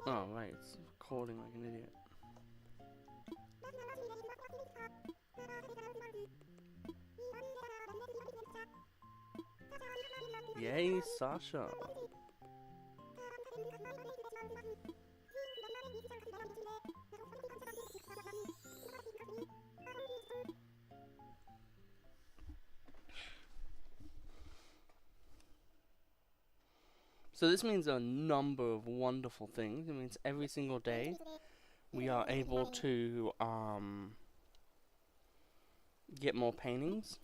Oh, right, it's recording like an idiot. Yay, Sasha! So this means a number of wonderful things. It means every single day we are able to get more paintings.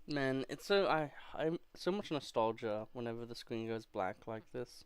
Man, it's I'm so much nostalgia whenever the screen goes black like this.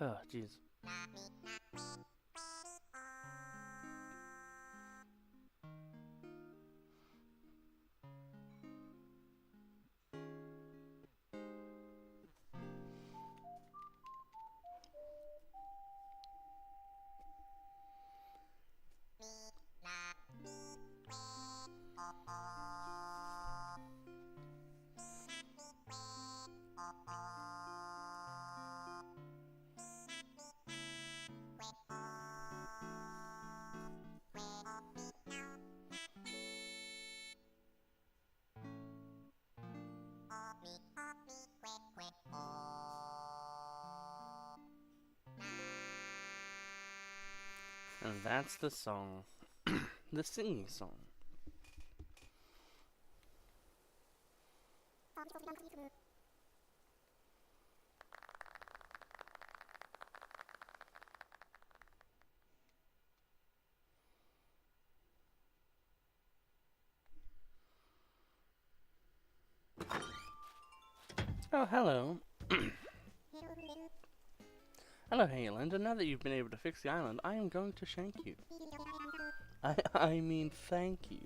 Oh, jeez. And that's the song. The singing song. Oh, hello. Hello, Hayland, and now that you've been able to fix the island, I am going to shank you. I mean thank you.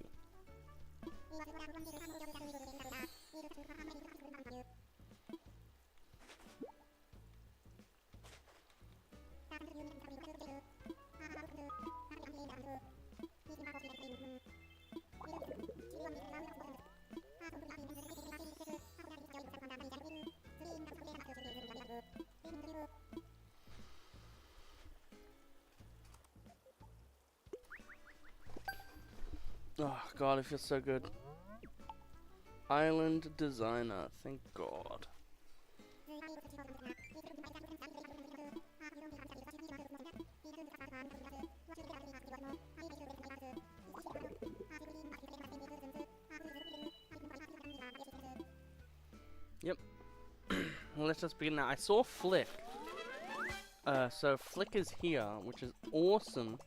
Oh god, it feels so good. Island designer, thank god. Yep. Let's just begin now. I saw Flick. So flickers here, which is awesome,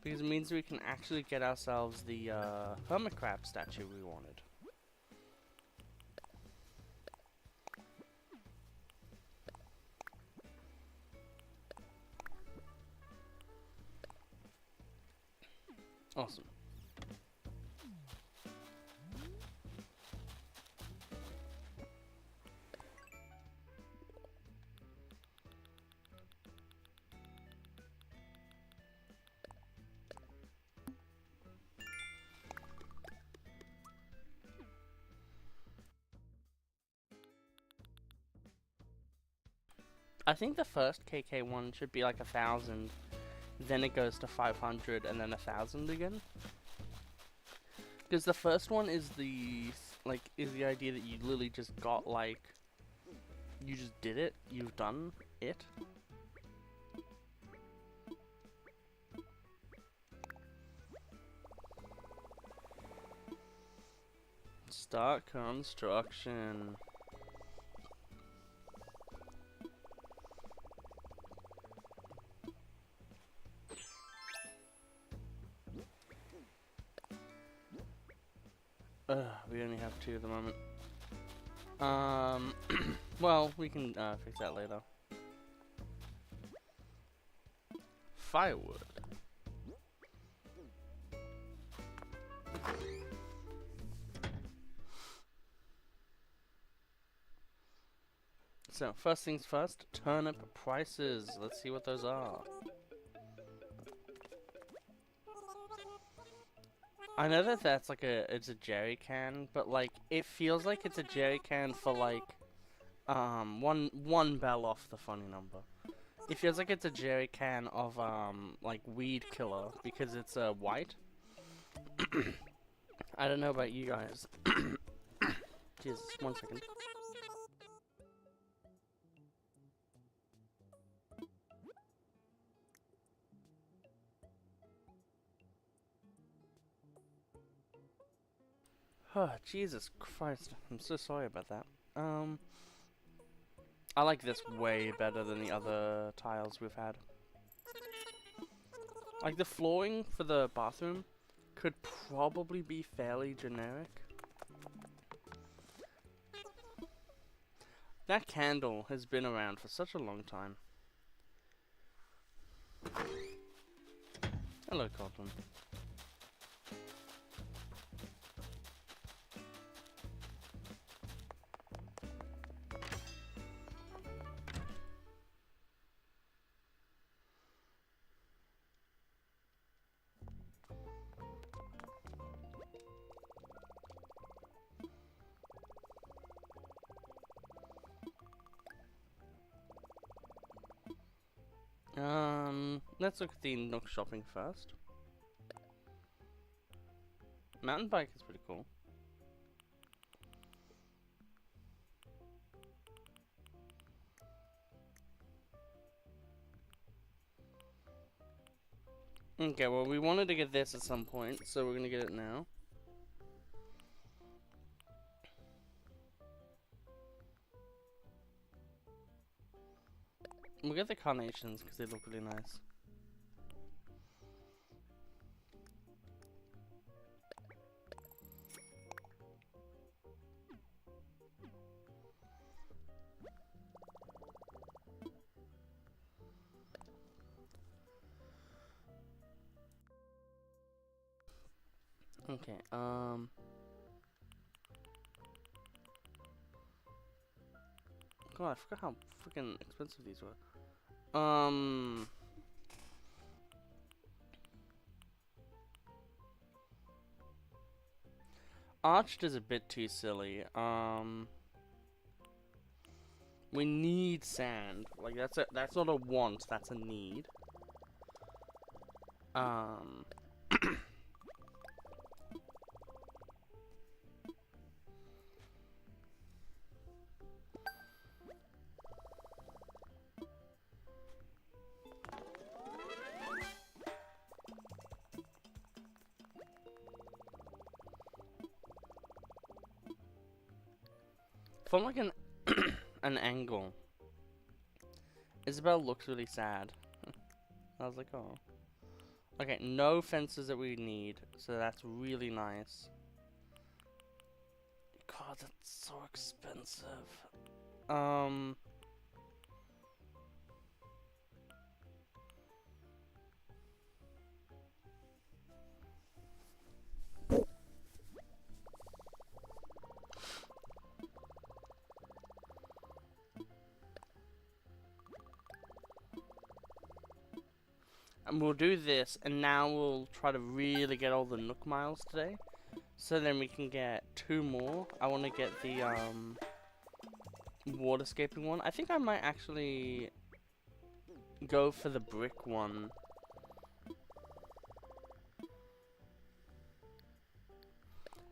because it means we can actually get ourselves the hermit crab statue we wanted. Awesome. I think the first KK one should be like 1,000, then it goes to 500, and then 1,000 again. Because the first one is the idea that you literally just got like, you just did it, you've done it. Start construction. We only have 2 at the moment. Well, we can fix that later. Firewood. So, first things first, turnip prices. Let's see what those are. I know that that's like it's a jerry can, but like it feels like it's a jerry can for like one bell off the funny number. It feels like it's a jerry can of like weed killer because it's white. I don't know about you guys. Jesus, 1 second. Oh, Jesus Christ. I'm so sorry about that. I like this way better than the other tiles we've had. Like, the flooring for the bathroom could probably be fairly generic. That candle has been around for such a long time. Hello, Codlin. Let's look at the Nook shopping first. Mountain bike is pretty cool. Okay, well, we wanted to get this at some point, so we're gonna get it now. We'll get the carnations because they look really nice. Okay, God, I forgot how freaking expensive these were. Arched is a bit too silly. We need sand. Like, that's not a want, that's a need. From like an angle, Isabelle looks really sad. I was like, oh. Okay, no fences that we need, so that's really nice. God, that's so expensive. And we'll do this, and now we'll try to really get all the Nook Miles today. So then we can get 2 more. I want to get the, waterscaping one. I think I might actually go for the brick one.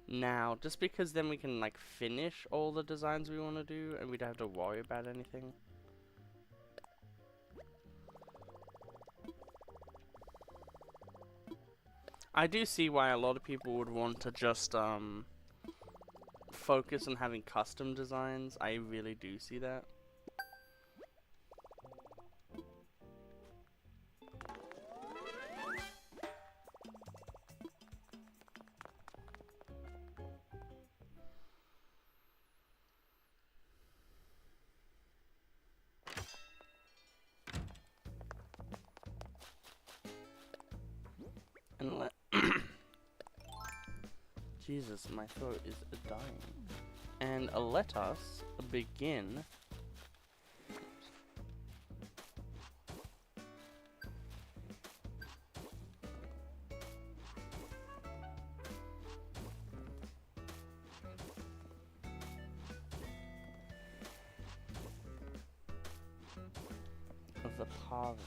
Now, just because then we can, like, finish all the designs we want to do, and we don't have to worry about anything. I do see why a lot of people would want to just, focus on having custom designs. I really do see that. And Jesus, my throat is dying. And let us begin. Of the carving.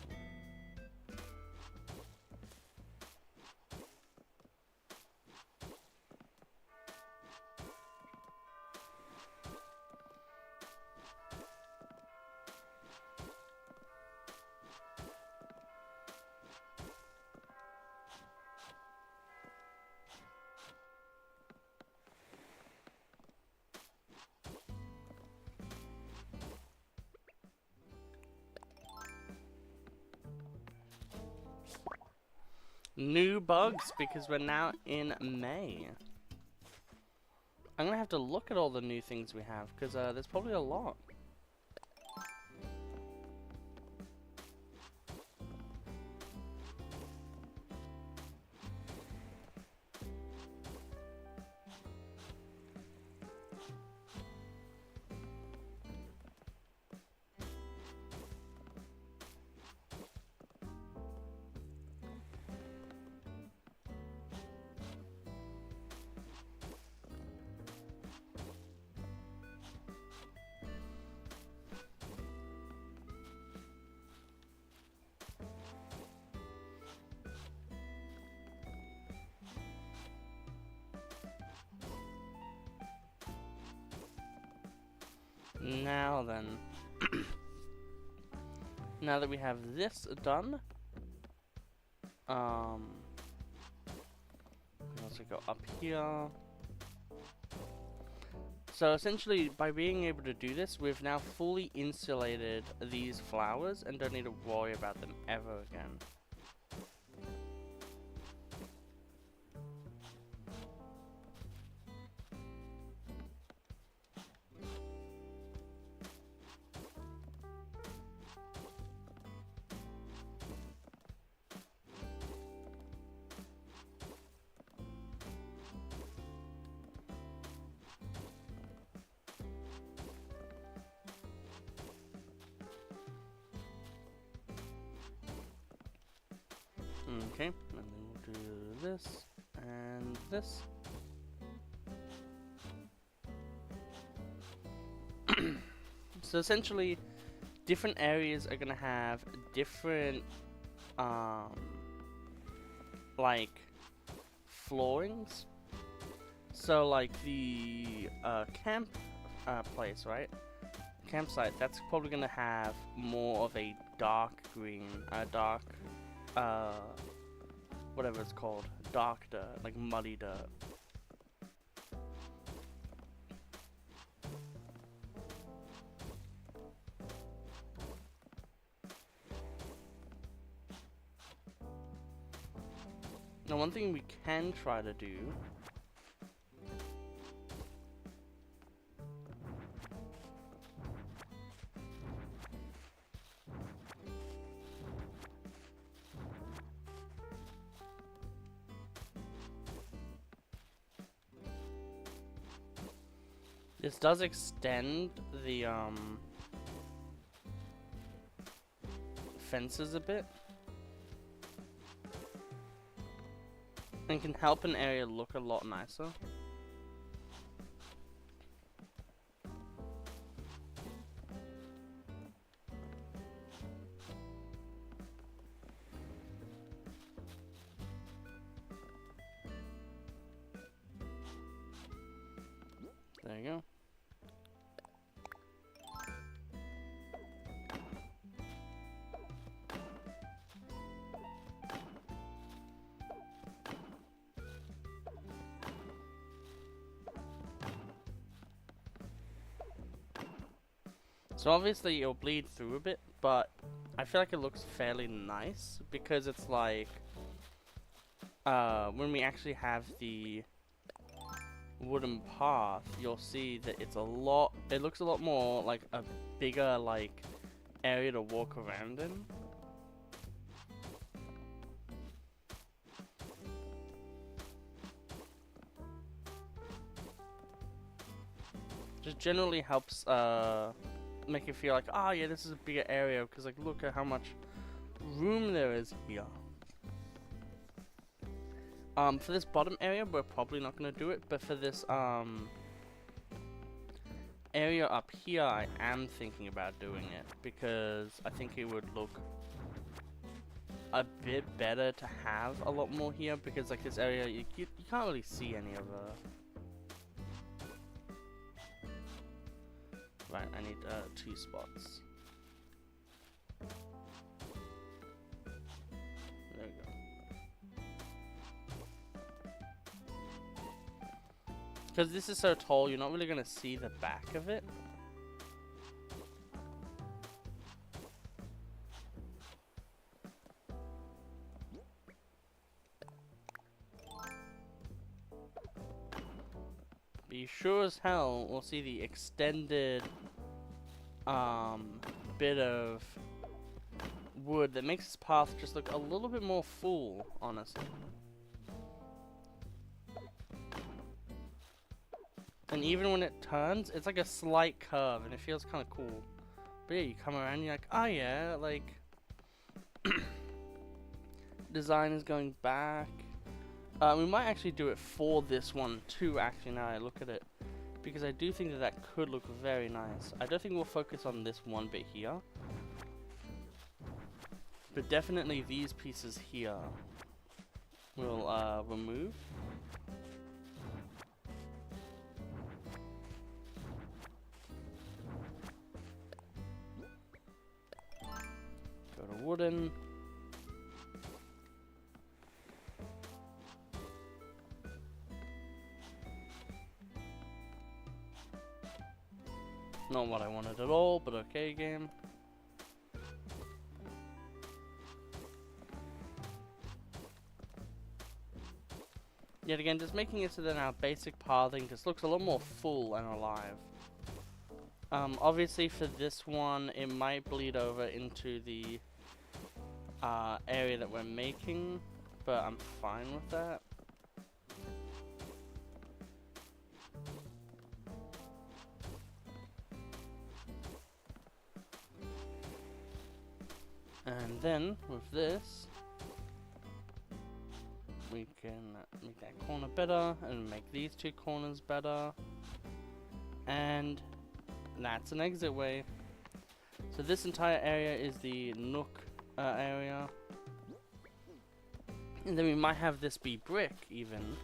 New bugs, because we're now in May. I'm gonna have to look at all the new things we have, because there's probably a lot. Now then, now that we have this done, we also go up here. So essentially, by being able to do this, we've now fully insulated these flowers and don't need to worry about them ever again. Okay, and then we'll do this and this. So essentially, different areas are gonna have different, like, floorings. So like the camp place, right? Campsite, that's probably gonna have more of a dark green, dark, whatever it's called, dark dirt, like muddy dirt. Now, one thing we can try to do this does extend the fences a bit and can help an area look a lot nicer. There you go. So obviously it'll bleed through a bit, but I feel like it looks fairly nice because it's like when we actually have the wooden path, you'll see that it looks a lot more like a bigger like area to walk around in. Just generally helps make you feel like, oh yeah, this is a bigger area because like look at how much room there is here. For this bottom area, we're probably not going to do it, but for this area up here, I am thinking about doing it because I think it would look a bit better to have a lot more here because like this area, you can't really see any of Right, I need 2 spots. There we go. Because this is so tall, you're not really going to see the back of it. But you sure as hell will see the extended bit of wood that makes this path just look a little bit more full, honestly. And even when it turns, it's like a slight curve, and it feels kind of cool. But yeah, you come around, and you're like, oh yeah, like design is going back. We might actually do it for this one too. Actually, now I look at it, because I do think that that could look very nice. I don't think we'll focus on this one bit here, but definitely these pieces here we'll remove. Go to wooden. Not what I wanted at all, but okay, game. Yet again, just making it so that our basic pathing just looks a lot more full and alive. Obviously for this one, it might bleed over into the area that we're making, but I'm fine with that. And then, with this, we can make that corner better, and make these 2 corners better. And that's an exit way. So this entire area is the nook area. And then we might have this be brick, even,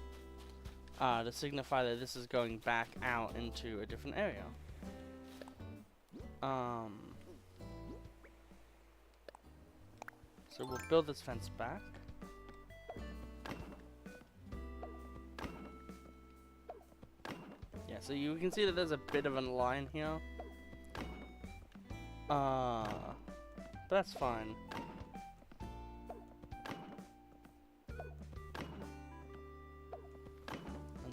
to signify that this is going back out into a different area. So we'll build this fence back. Yeah, so you can see that there's a bit of a line here. But that's fine.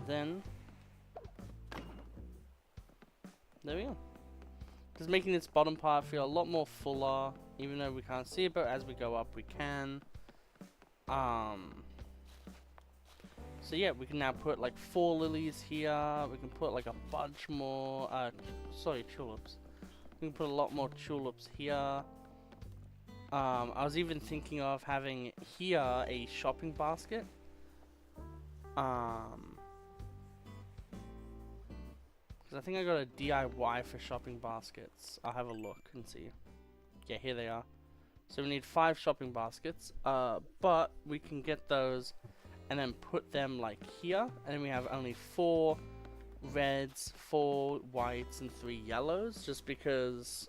then there we go. Just making this bottom part feel a lot more fuller, even though we can't see it, but as we go up we can. So yeah, we can now put like 4 lilies here. We can put like a bunch more, tulips. We can put a lot more tulips here. I was even thinking of having here a shopping basket. Because I think I got a DIY for shopping baskets. I'll have a look and see. Yeah, here they are. So we need 5 shopping baskets. But we can get those and then put them like here. And then we have only 4 reds, 4 whites, and 3 yellows. Just because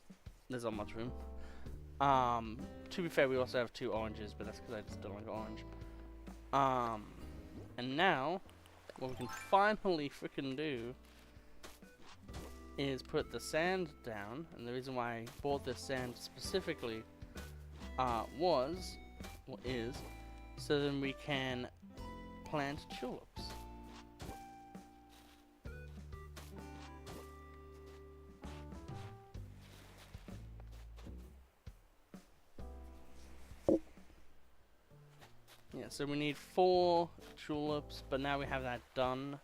there's not much room. To be fair, we also have 2 oranges, but that's because I just don't like orange. And now, what we can finally freaking do is put the sand down. And the reason why I bought this sand specifically is so then we can plant tulips. Yeah, so we need 4 tulips, but now we have that done.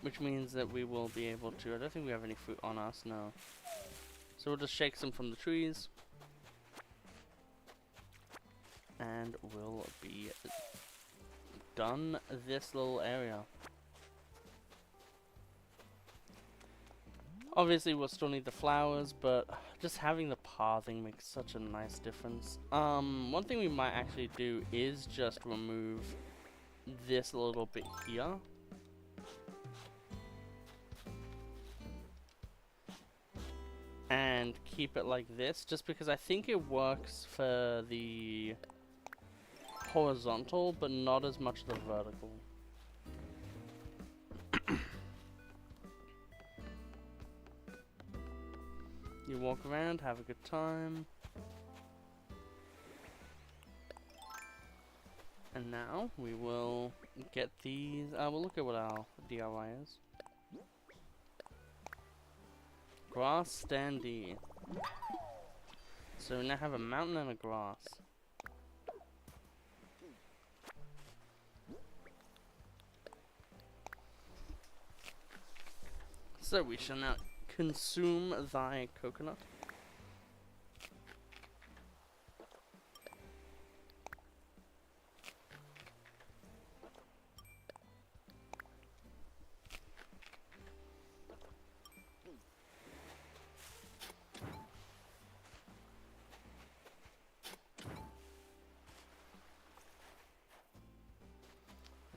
Which means that we will be able to... I don't think we have any fruit on us, no. So we'll just shake some from the trees. And we'll be done this little area. Obviously we'll still need the flowers, but just having the pathing makes such a nice difference. One thing we might actually do is just remove this little bit here. And keep it like this, just because I think it works for the horizontal, but not as much the vertical. You walk around, have a good time. And now we will get these. We'll look at what our DIY is. Grass standee. So we now have a mountain and a grass. So we shall now consume thy coconut.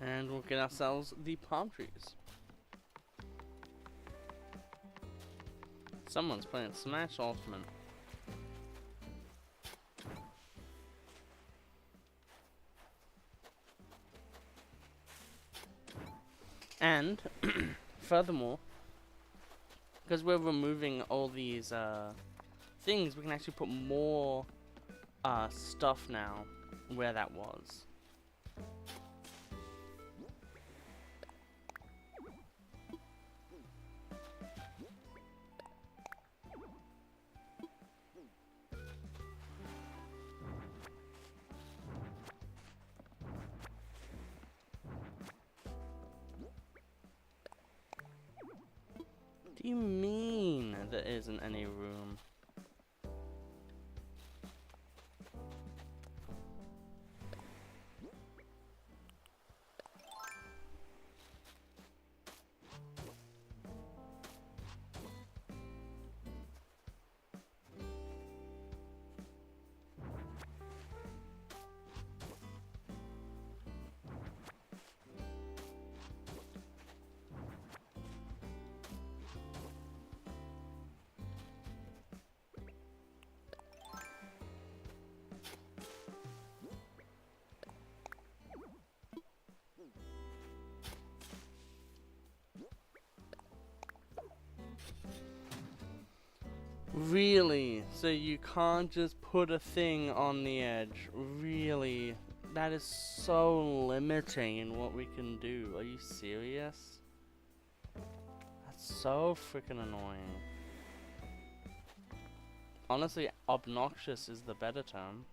And we'll get ourselves the palm trees. Someone's playing Smash Ultimate. And, furthermore, because we're removing all these things, we can actually put more stuff now where that was. What do you mean there isn't any room? Really? So you can't just put a thing on the edge? Really? That is so limiting in what we can do. Are you serious? That's so freaking annoying. Honestly, obnoxious is the better term.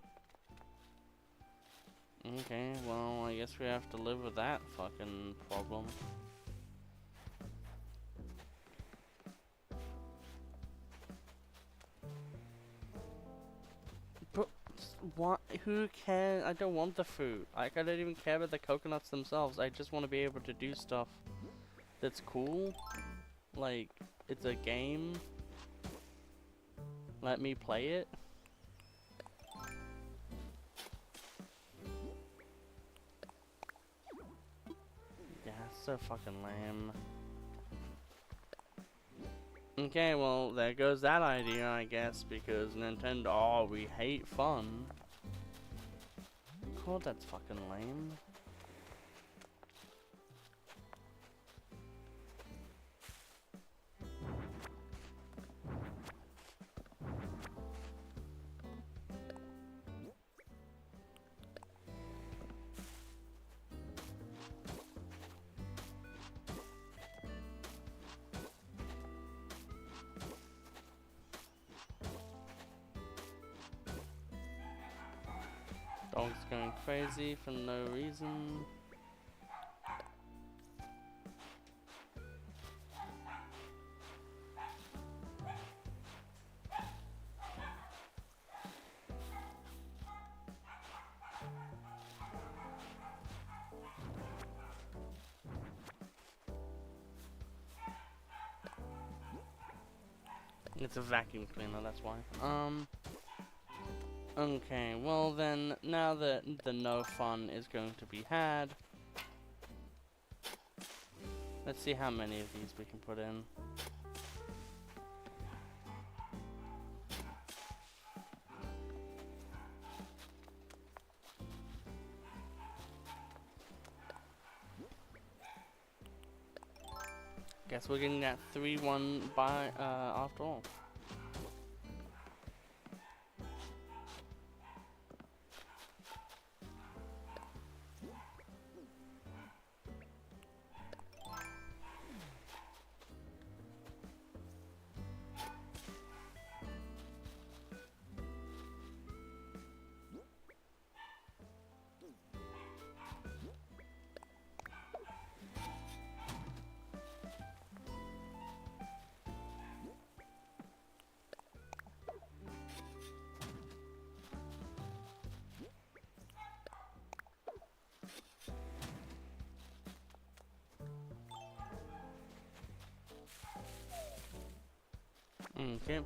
Okay, well, I guess we have to live with that fucking problem. But what? Who cares? I don't want the fruit. Like, I don't even care about the coconuts themselves. I just want to be able to do stuff that's cool. Like, it's a game. Let me play it. Yeah, so fucking lame. Okay, well, there goes that idea, I guess, because Nintendo, oh, we hate fun. God, that's fucking lame. Dog's going crazy for no reason. It's a vacuum cleaner, that's why. Okay, well then, now that the no fun is going to be had, let's see how many of these we can put in. Guess we're getting that 3-1 by, after all. Okay.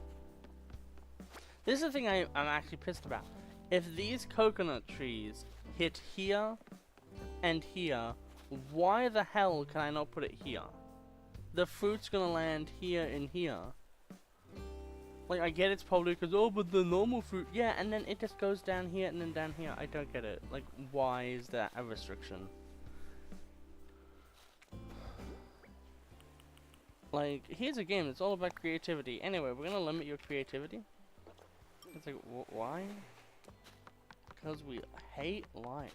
This is the thing I'm actually pissed about. If these coconut trees hit here and here, why the hell can I not put it here? The fruit's gonna land here and here. Like, I get it's probably because, oh, but the normal fruit, yeah, and then it just goes down here and then down here. I don't get it. Like, why is that a restriction? Like, here's a game that's all about creativity. Anyway, we're gonna limit your creativity. It's like, why? Because we hate life.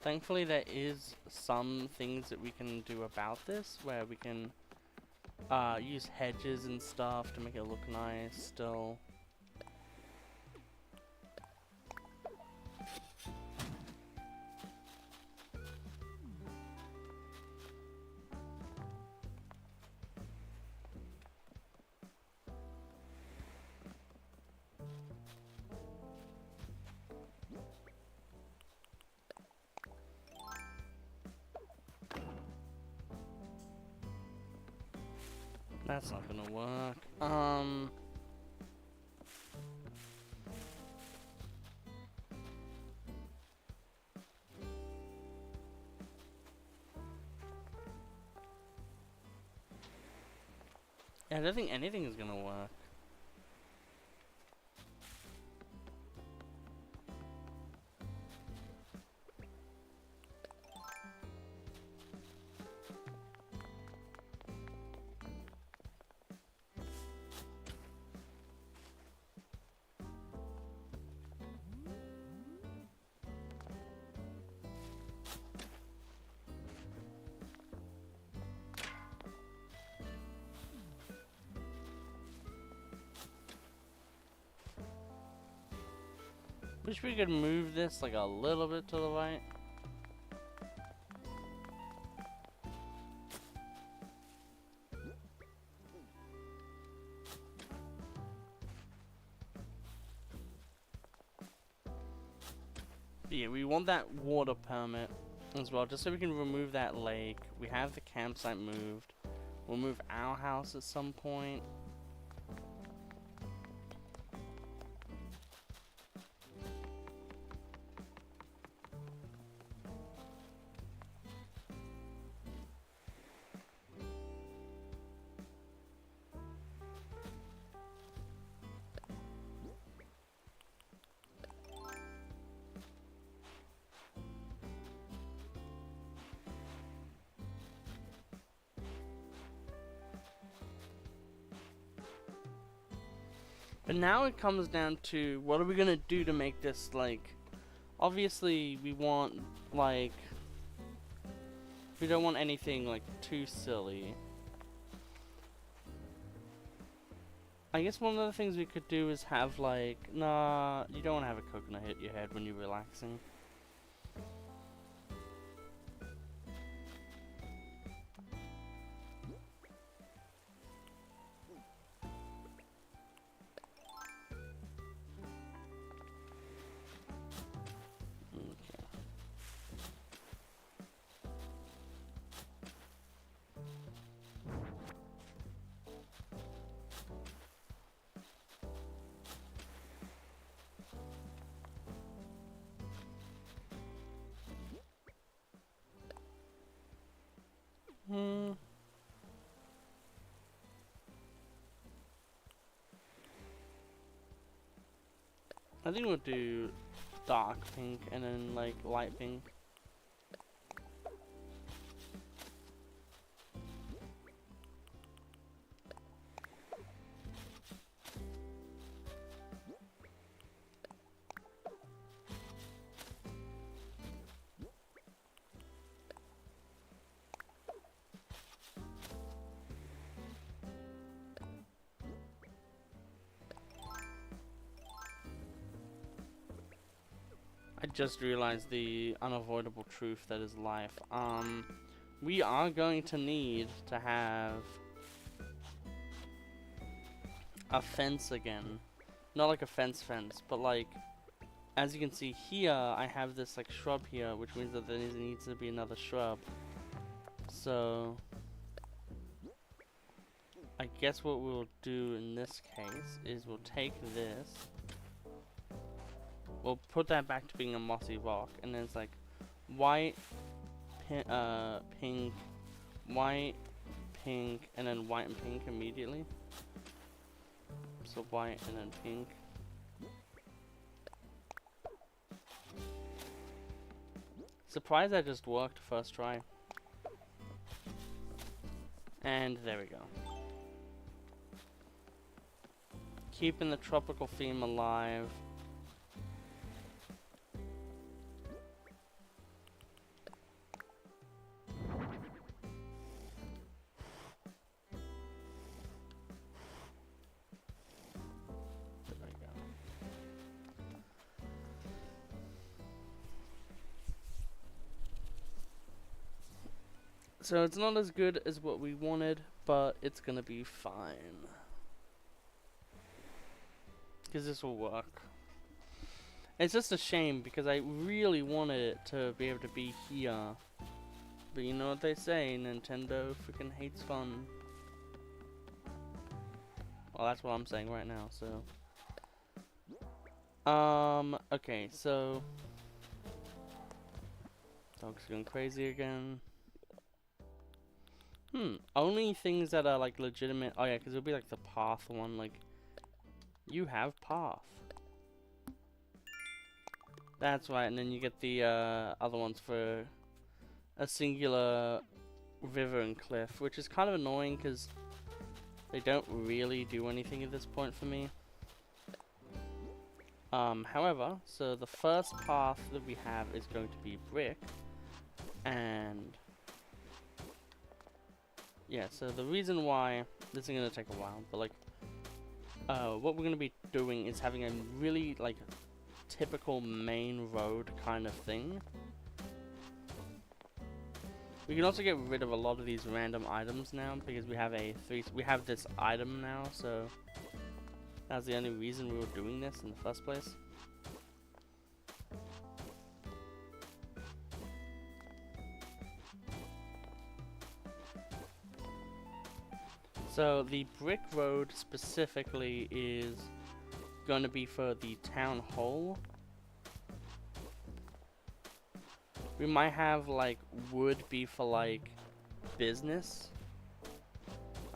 Thankfully, there is some things that we can do about this, where we can use hedges and stuff to make it look nice still. That's not gonna work. Yeah, I don't think anything is gonna work. Wish we could move this like a little bit to the right. But yeah, we want that water permit as well, just so we can remove that lake. We have the campsite moved. We'll move our house at some point. But now it comes down to, what are we gonna do to make this, like, obviously we want, like, we don't want anything, like, too silly. I guess one of the things we could do is have, like, nah, you don't want to have a coconut hit your head when you're relaxing. I think we'll do dark pink and then like light pink. I just realized the unavoidable truth that is life. We are going to need to have a fence again. Not like a fence, but like, as you can see here, I have this like shrub here, which means that there needs to be another shrub. So, I guess what we'll do in this case is we'll take this. We'll put that back to being a mossy rock, and then it's like white, pink, white, pink, and then white and pink immediately. So white and then pink. Surprised that just worked first try. And there we go. Keeping the tropical theme alive. So it's not as good as what we wanted, but it's gonna be fine. Because this will work. It's just a shame because I really wanted it to be able to be here. But you know what they say, Nintendo freaking hates fun. Well, that's what I'm saying right now, so. Okay, so. Dog's going crazy again. Only things that are like legitimate. Oh yeah, because it'll be like the path one. Like, you have path. That's right, and then you get the other ones for a singular river and cliff, which is kind of annoying because they don't really do anything at this point for me. However, so the first path that we have is going to be brick, and yeah, so the reason why this is going to take a while, but like, what we're going to be doing is having a really, like, typical main road kind of thing. We can also get rid of a lot of these random items now because we have this item now, so that's the only reason we were doing this in the first place. So the brick road specifically is going to be for the town hall. We might have like wood be for like business,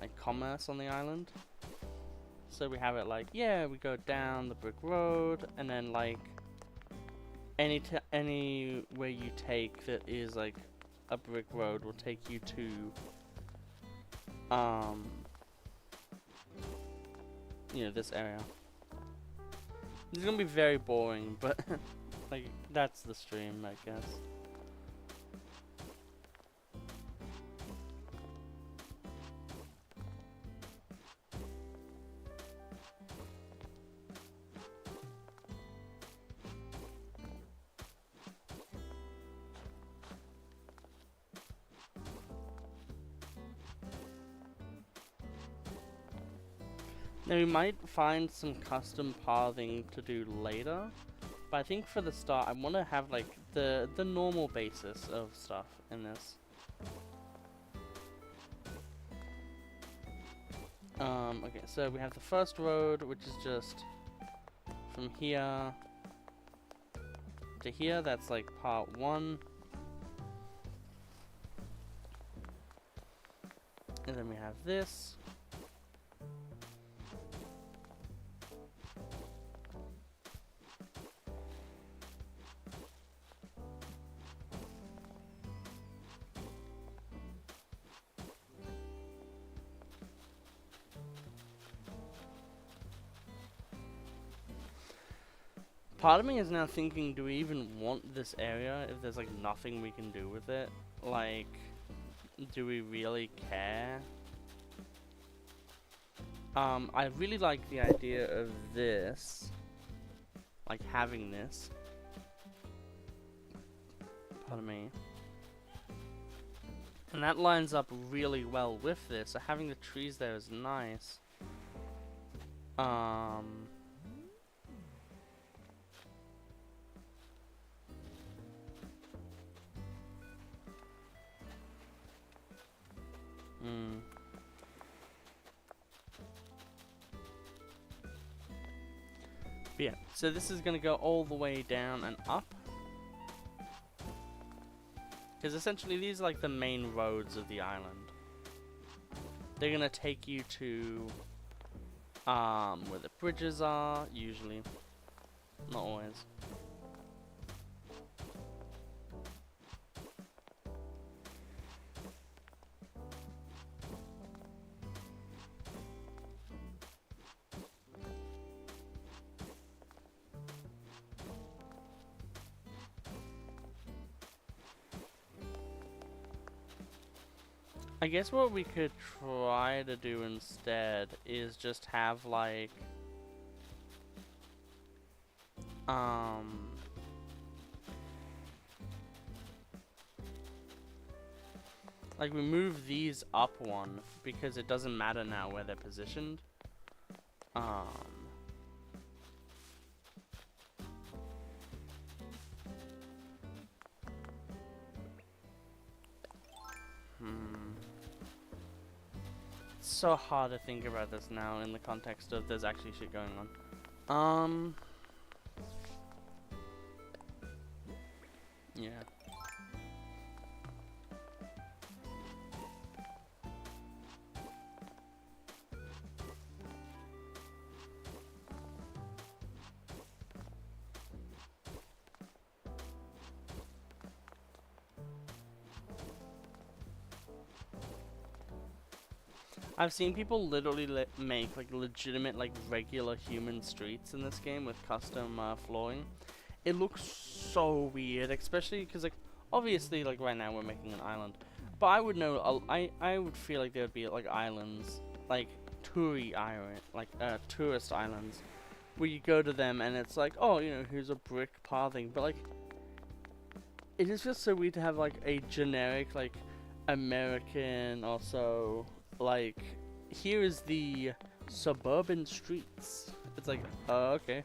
like commerce on the island. So we have it like, yeah, we go down the brick road, and then like any way you take that is like a brick road will take you to you know, this area. It's gonna be very boring, but like that's the stream, I guess. Now we might find some custom pathing to do later, but I think for the start I want to have like the normal basis of stuff in this. Okay, so we have the first road, which is just from here to here. That's like part 1. And then we have this. Part of me is now thinking, do we even want this area if there's like nothing we can do with it? Like, do we really care? I really like the idea of this, like having this. Pardon me. And that lines up really well with this, so having the trees there is nice. But yeah, so this is going to go all the way down and up. Because essentially these are like the main roads of the island. They're going to take you to where the bridges are, usually. Not always. I guess what we could try to do instead is just have like like we move these up one because it doesn't matter now where they're positioned. It's so hard to think about this now in the context of there's actually shit going on. Yeah. I've seen people literally make like legitimate like regular human streets in this game with custom flooring. It looks so weird, especially because like obviously like right now we're making an island, but I would know I would feel like there would be like islands, like tourist islands where you go to them and it's like, oh, you know, here's a brick pathing, but like, it just feels so weird to have like a generic like American also like here is the suburban streets. It's like, oh, okay.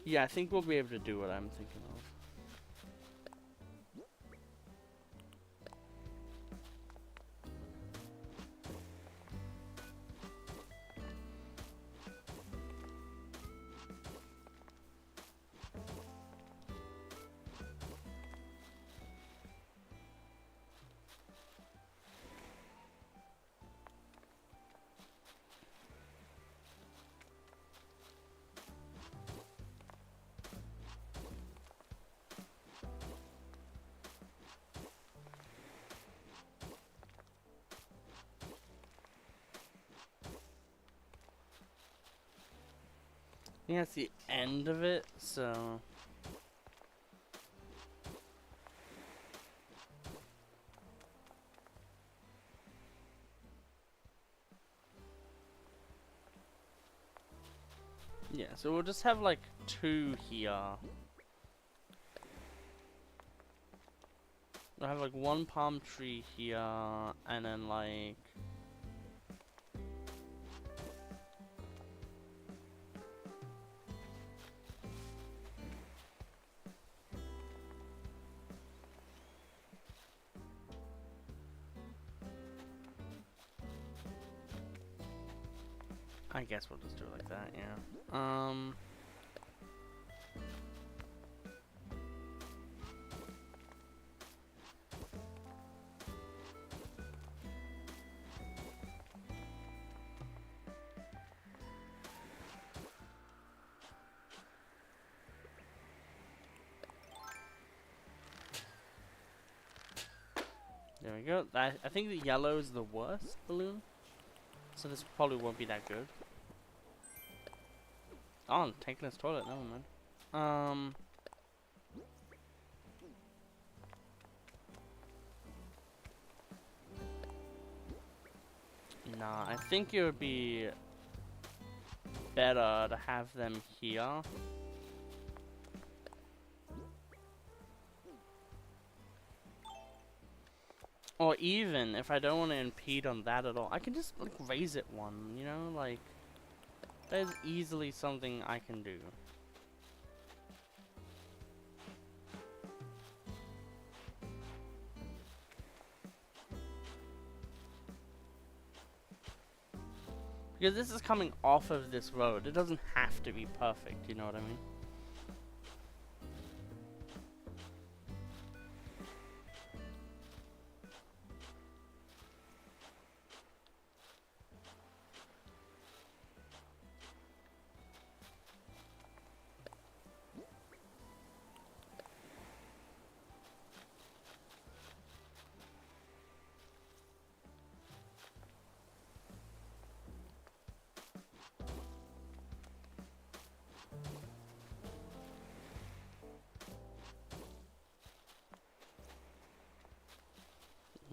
Yeah, I think we'll be able to do what I'm thinking of. I think that's the end of it, so... Yeah, so we'll just have like 2 here. We'll have like 1 palm tree here, and then like... I guess we'll just do it like that, yeah. There we go. I think the yellow is the worst balloon. So this probably won't be that good. Oh, I'm taking his toilet, never mind. Nah, I think it would be better to have them here. Or even, if I don't want to impede on that at all, I can just like raise it 1, you know, like, that is easily something I can do. Because this is coming off of this road, it doesn't have to be perfect, you know what I mean?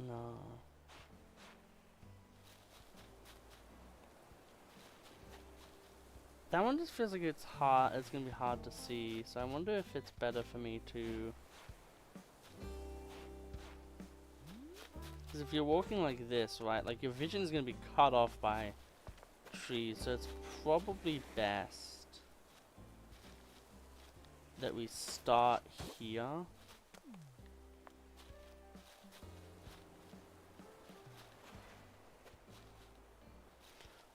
No. That one just feels like it's hard, it's gonna be hard to see, so I wonder if it's better for me to... Because if you're walking like this, right, like your vision is gonna be cut off by trees, so it's probably best that we start here.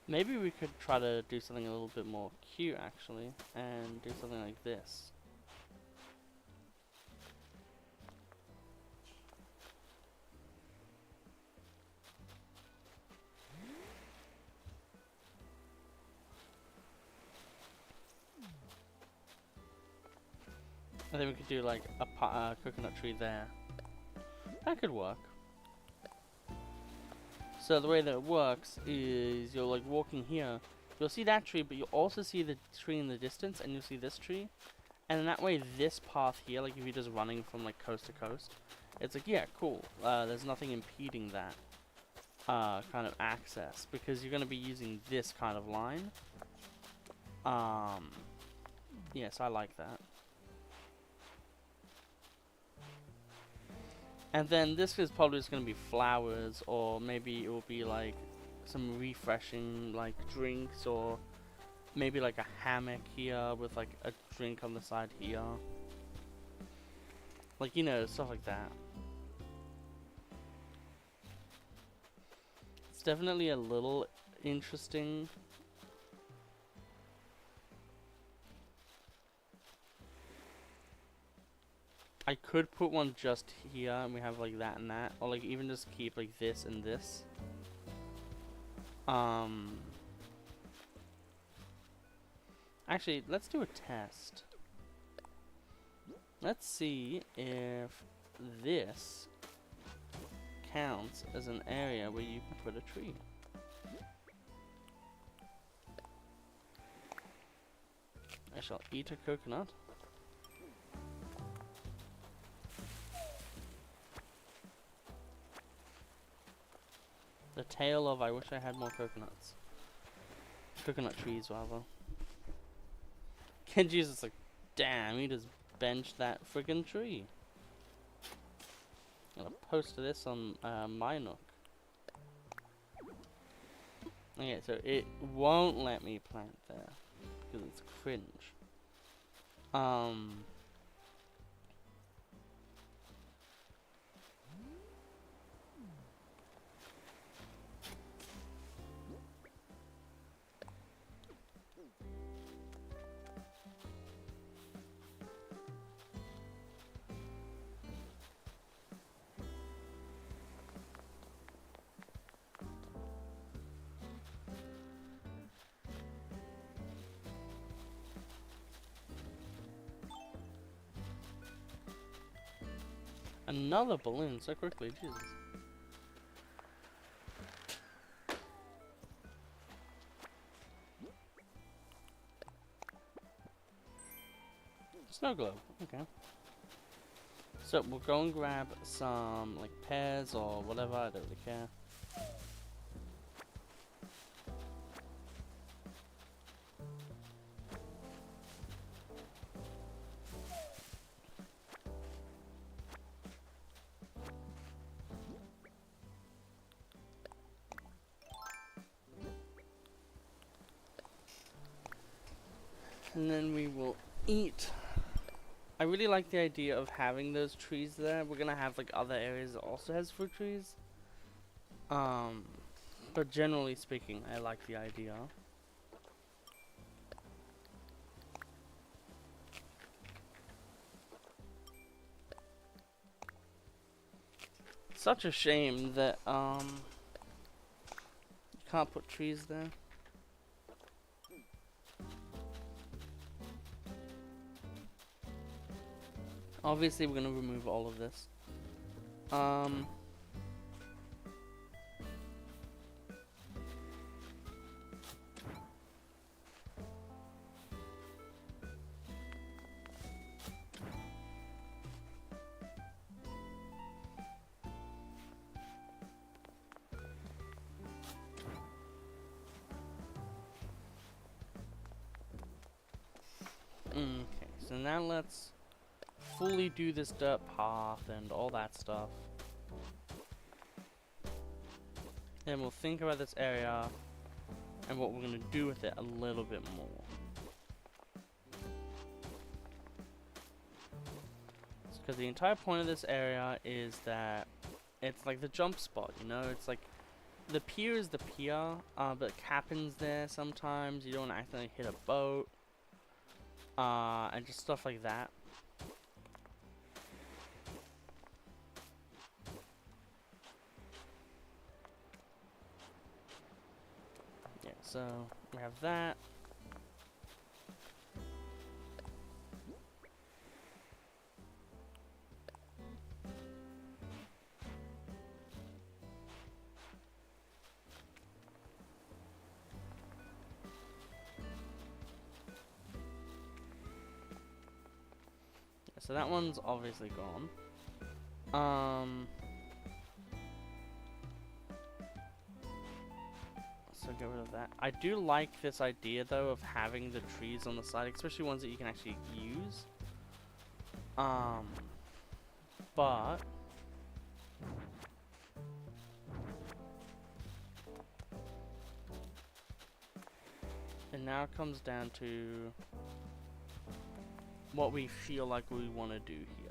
Maybe we could try to do something a little bit more cute, actually, and do something like this. And then we could do like a coconut tree there. That could work. So the way that it works is you're like walking here, you'll see that tree, but you'll also see the tree in the distance, and you'll see this tree. And in that way, this path here, like if you're just running from like coast to coast, it's like, yeah, cool. There's nothing impeding that. kind of access, because you're going to be using this kind of line. Yes, I like that. And then this is probably just going to be flowers, or maybe it will be like some refreshing like drinks, or maybe like a hammock here with like a drink on the side here. Like, you know, stuff like that. It's definitely a little interesting. I could put one just here and we have like that and that, or like even just keep like this and this. Actually, let's do a test. Let's see if this counts as an area where you can put a tree. I shall eat a coconut. The tale of I wish I had more coconuts. Coconut trees, rather. Kenji's just like, damn, he just benched that friggin' tree. I'm gonna post this on my Nook. Okay, so it won't let me plant there because it's cringe. Another balloon so quickly, Jesus. Snow globe, okay. So we'll go and grab some like pears or whatever, I don't really care. And then we will eat. I really like the idea of having those trees there. We're gonna have like other areas that also has fruit trees. But generally speaking, I like the idea. Such a shame that you can't put trees there. Obviously, we're gonna remove all of this. Okay, so now let's fully do this dirt path and all that stuff. Then we'll think about this area and what we're going to do with it a little bit more. Because the entire point of this area is that it's like the jump spot, you know? It's like the pier is the pier, but cabins there sometimes. You don't accidentally hit a boat. And just stuff like that. Yeah, so we have that. So that one's obviously gone. get rid of that. I do like this idea though of having the trees on the side, especially ones that you can actually use. But it now comes down to what we feel like we want to do here.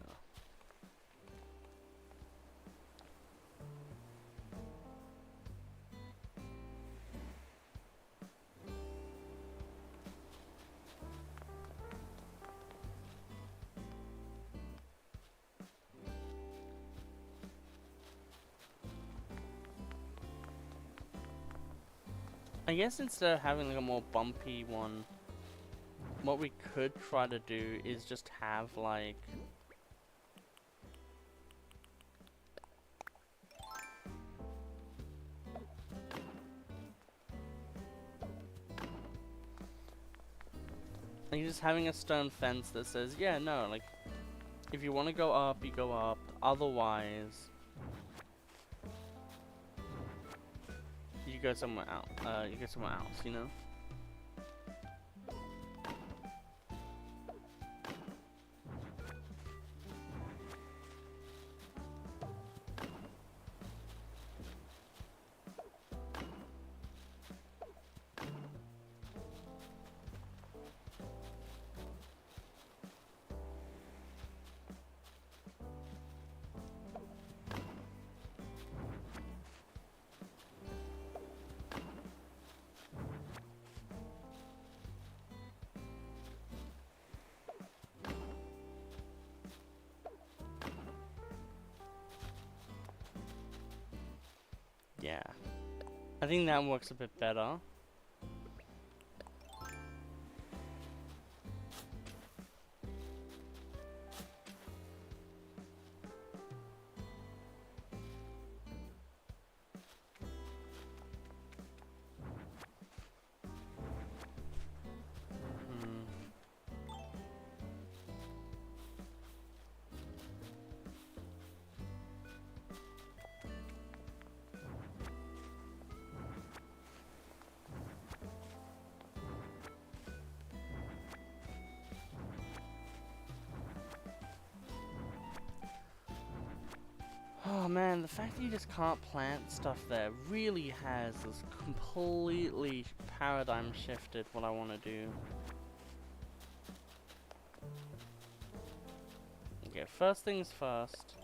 I guess instead of having like a more bumpy one, what we could try to do is just have like just having a stone fence that says, yeah, no, like if you want to go up, you go up. Otherwise, you go somewhere else. You go somewhere else, you know. Yeah, I think that works a bit better. Oh man, the fact that you just can't plant stuff there really has this completely paradigm shifted what I want to do. Okay, first things first.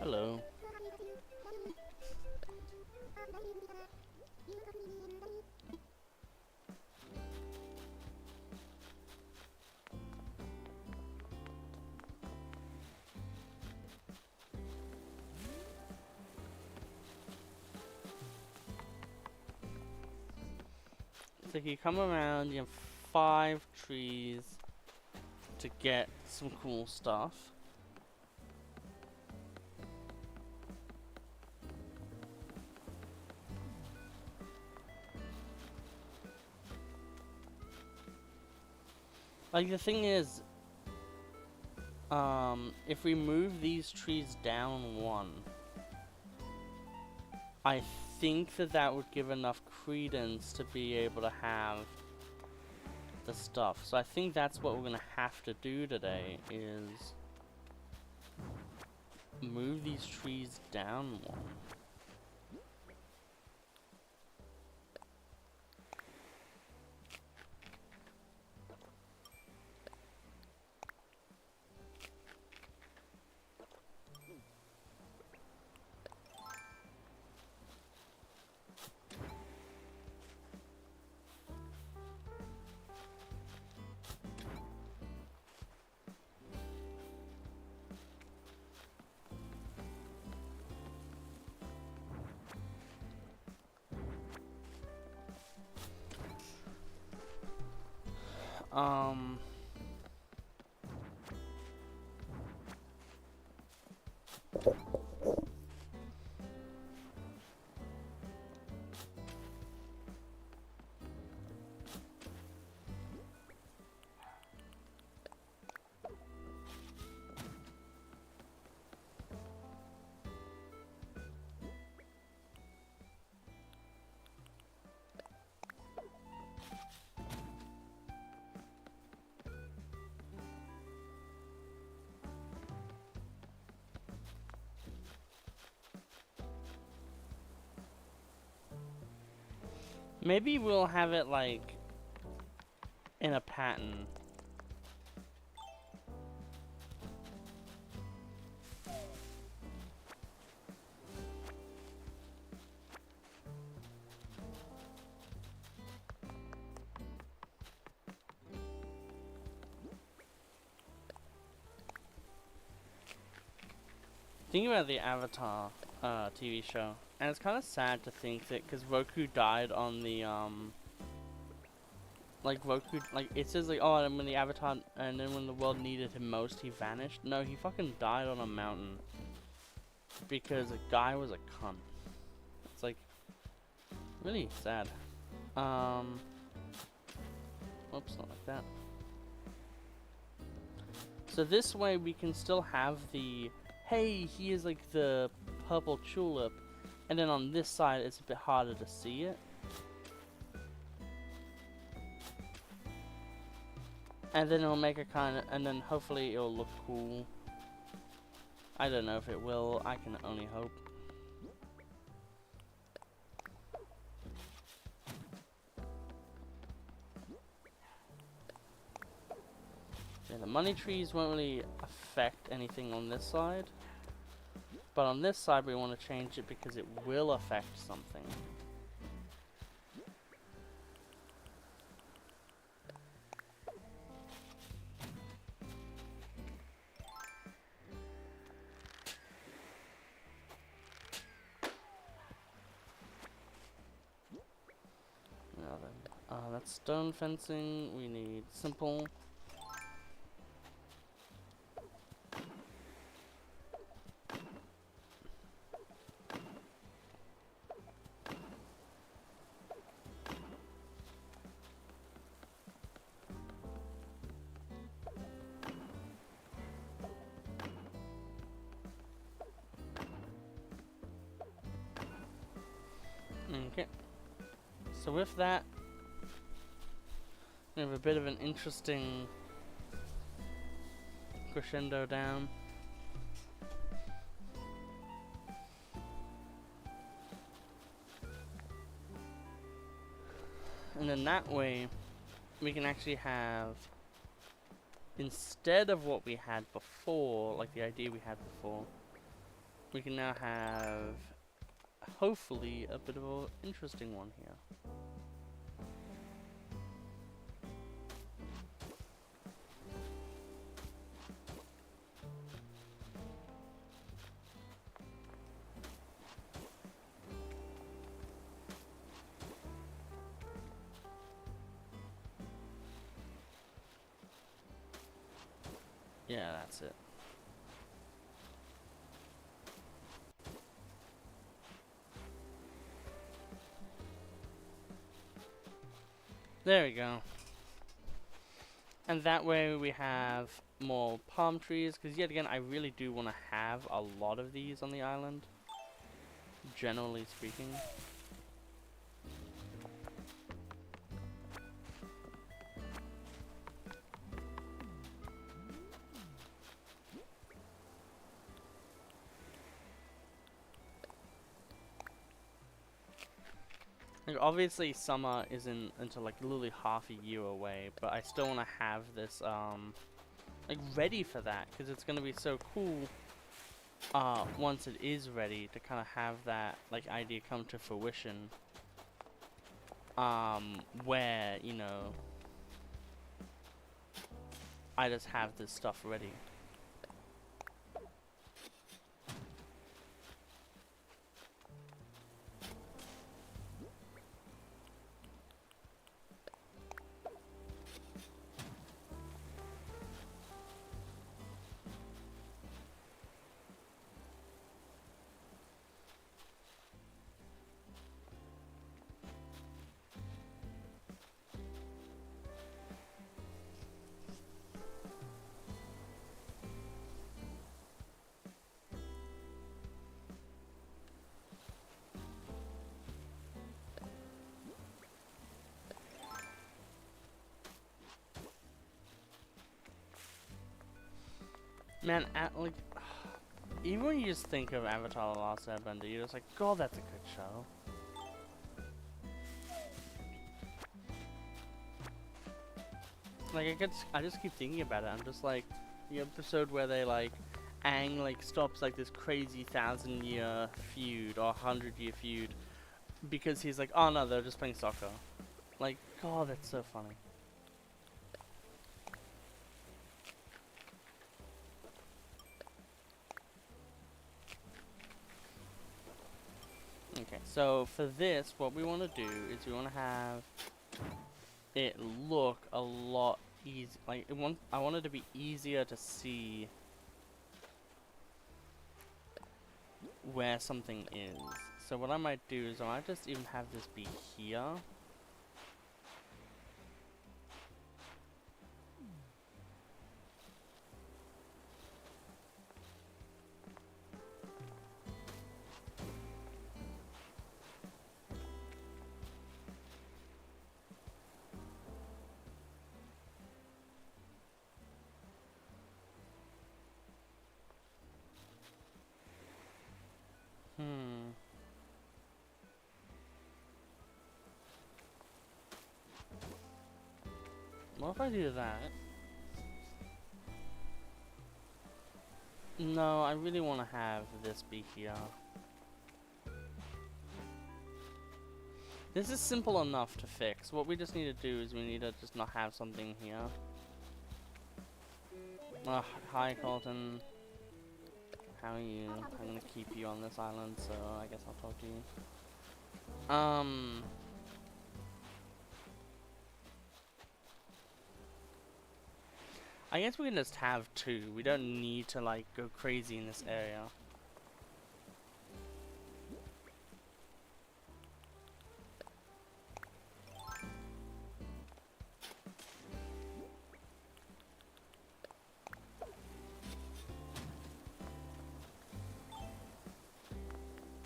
Hello. So you come around, you have 5 trees to get some cool stuff. Like the thing is, if we move these trees down 1, I think that would give enough credence to be able to have the stuff. So I think that's what we're gonna have to do today is move these trees down 1. Maybe we'll have it like in a pattern. Thinking about the Avatar TV show, and it's kind of sad to think that because Roku died on the like Roku, like it says like, oh, and when the Avatar, and then when the world needed him most, he vanished. No, he fucking died on a mountain because a guy was a cunt. It's like really sad. Oops, not like that. So this way we can still have the, hey, he is like the purple tulip, and then on this side it's a bit harder to see it. And then it'll make a kind of, and then hopefully it'll look cool. I don't know if it will, I can only hope. Yeah, the money trees won't really affect anything on this side. But on this side we want to change it because it will affect something. Now then, that's stone fencing. We need simple. Okay. So with that, we have a bit of an interesting crescendo down. And then that way, we can actually have, instead of what we had before, like the idea we had before, we can now have, hopefully, a bit of an interesting one here. Yeah, that's it. There we go. And that way we have more palm trees, because yet again, I really do want to have a lot of these on the island, generally speaking. Like, obviously summer isn't until like literally half a year away, but I still want to have this like ready for that, because it's going to be so cool once it is ready to kind of have that like idea come to fruition, where, you know, I just have this stuff ready. Man, like, even when you just think of Avatar: The Last Airbender, you're just like, God, that's a good show. Like I just keep thinking about it. I'm just like the episode where they like Aang like stops like this crazy 1,000-year feud or 100-year feud because he's like, oh no, they're just playing soccer. Like, God, that's so funny. Okay, so for this, what we want to do is we want to have it look a lot easy. Like, I want it to be easier to see where something is. So what I might do is I might just even have this be here. What if I do that? No, I really want to have this be here. This is simple enough to fix. What we just need to do is we need to just not have something here. Hi Colton. How are you? I'm gonna keep you on this island, so I guess I'll talk to you. I guess we can just have two. We don't need to like go crazy in this area.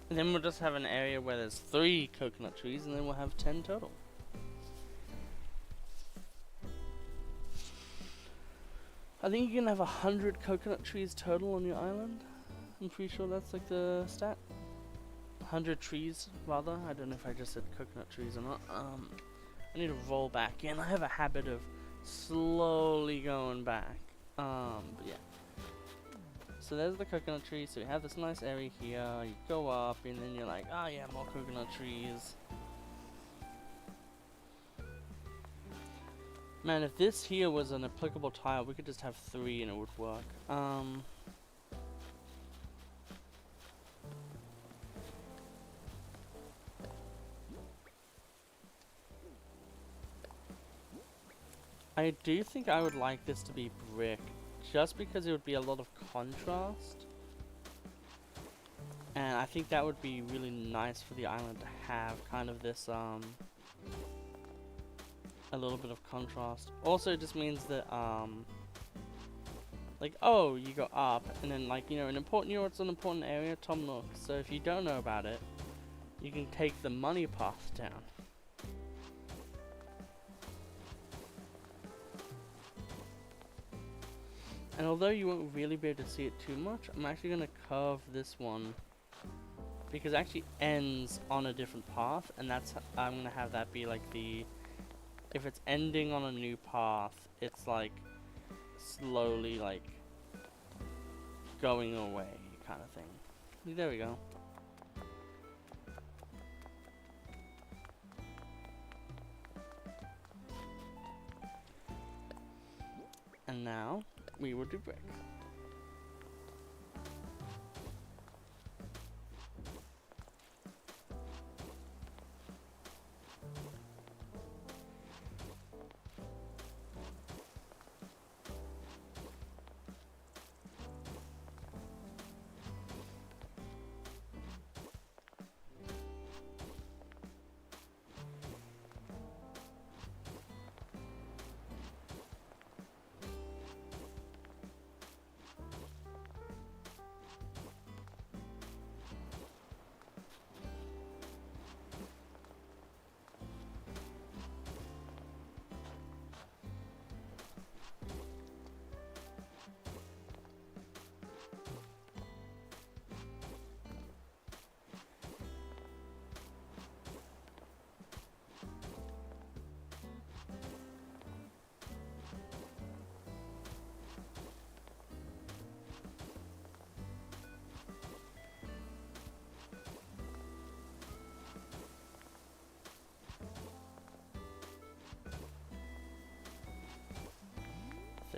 And then we'll just have an area where there's 3 coconut trees, and then we'll have 10 total. I think you can have 100 coconut trees total on your island. I'm pretty sure that's like the stat. 100 trees, rather. I don't know if I just said coconut trees or not. I need to roll back in. I have a habit of slowly going back. But yeah. So there's the coconut tree. So we have this nice area here. You go up, and then you're like, oh yeah, more coconut trees. Man, if this here was an applicable tile, we could just have 3 and it would work. I do think I would like this to be brick, just because it would be a lot of contrast. And I think that would be really nice for the island to have kind of this, a little bit of contrast. Also, it just means that, like, oh, you go up, and then, like, you know, it's an important area, Tom Nook. So if you don't know about it, you can take the money path down. And although you won't really be able to see it too much, I'm actually going to curve this one, because it actually ends on a different path, and I'm going to have that be like the, if it's ending on a new path, it's like slowly like going away kind of thing. There we go. And now we will do brick.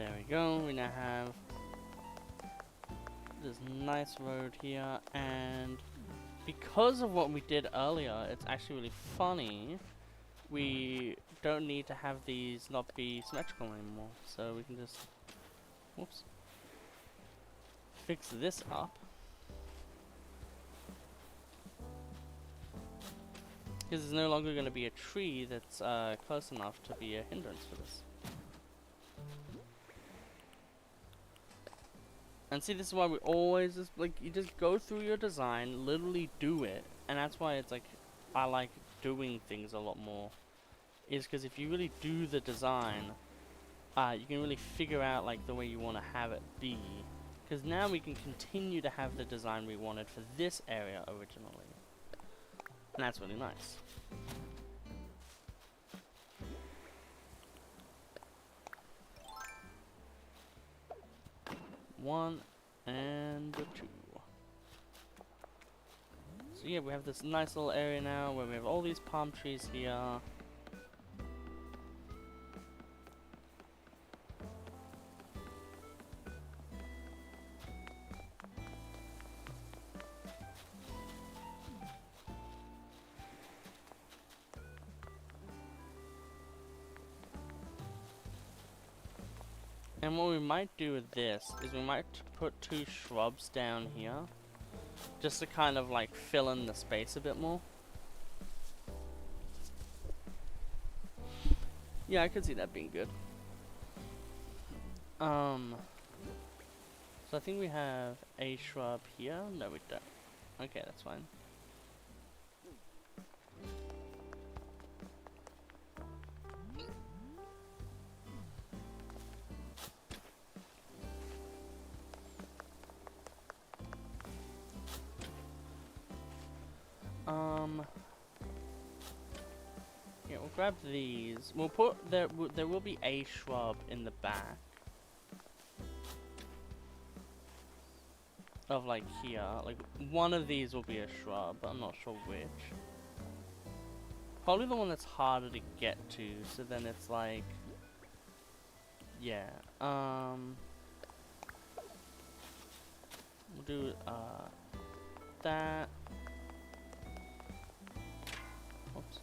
There we go. We now have this nice road here, and because of what we did earlier, it's actually really funny. We don't need to have these not be symmetrical anymore, so we can just, whoops, fix this up. Because there's no longer going to be a tree that's close enough to be a hindrance for this. And see, this is why we always just, like, you just go through your design, literally do it, and that's why it's like, I like doing things a lot more. Is because if you really do the design, you can really figure out like the way you want to have it be. Because now we can continue to have the design we wanted for this area originally. And that's really nice. One and a two. So yeah, we have this nice little area now where we have all these palm trees here. And what we might do with this is we might put 2 shrubs down here, just to kind of like fill in the space a bit more. Yeah, I could see that being good. So I think we have a shrub here. No, we don't. Okay, that's fine. Yeah, we'll grab these. We'll put there will be a shrub in the back of like here. Like one of these will be a shrub, but I'm not sure which. Probably the one that's harder to get to, so then it's like, yeah. We'll do that. Oops.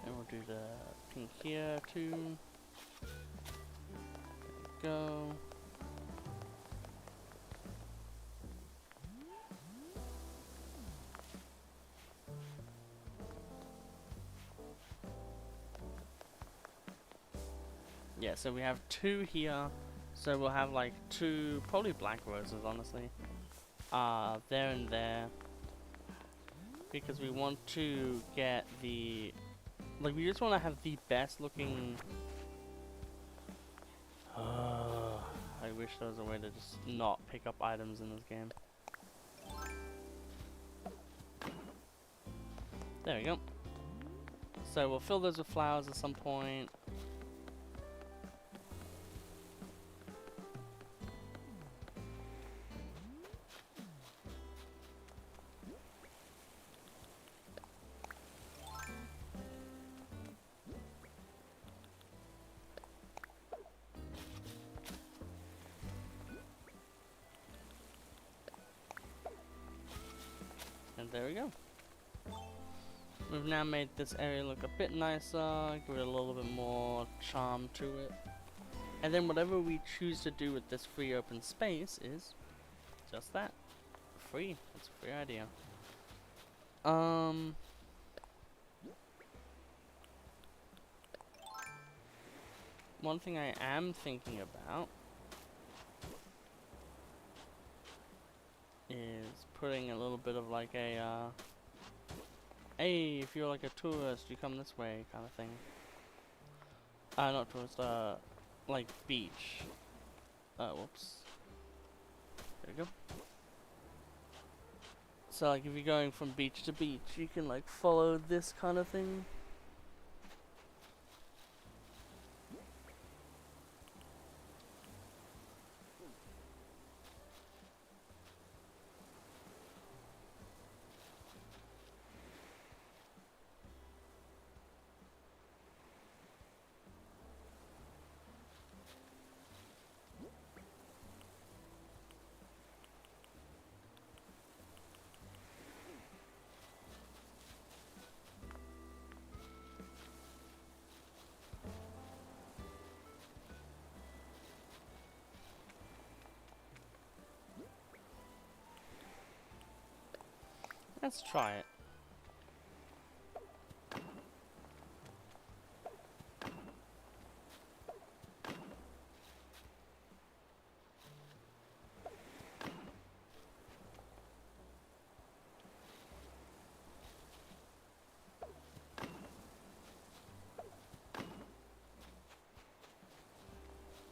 And we'll do the pink here too. There we go. Yeah, so we have 2 here. So we'll have like 2, probably black roses, honestly. There and there. Because we want to get the, like, we just want to have the best looking. I wish there was a way to just not pick up items in this game. There we go. So we'll fill those with flowers at some point. And there we go. We've now made this area look a bit nicer, give it a little bit more charm to it. And then whatever we choose to do with this free open space is just that. Free. It's a free idea. One thing I am thinking about is putting a little bit of like a hey, if you're like a tourist, you come this way kind of thing. Not tourist, like beach. Whoops. There we go. So like if you're going from beach to beach, you can like follow this kind of thing. Let's try it.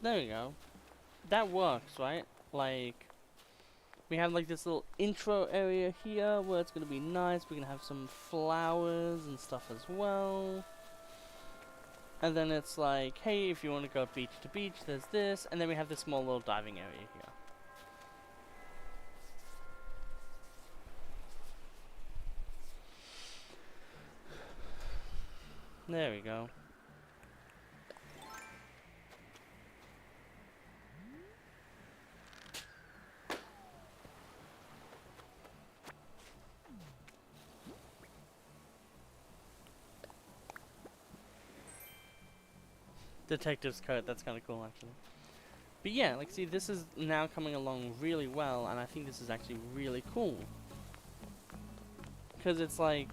There we go. That works, right? Like, we have like this little intro area here where it's gonna be nice. We're gonna have some flowers and stuff as well. And then it's like, hey, if you want to go beach to beach, there's this. And then we have this small little diving area here. There we go. Detective's coat, that's kind of cool actually. But yeah, like see, this is now coming along really well, and I think this is actually really cool. Because it's like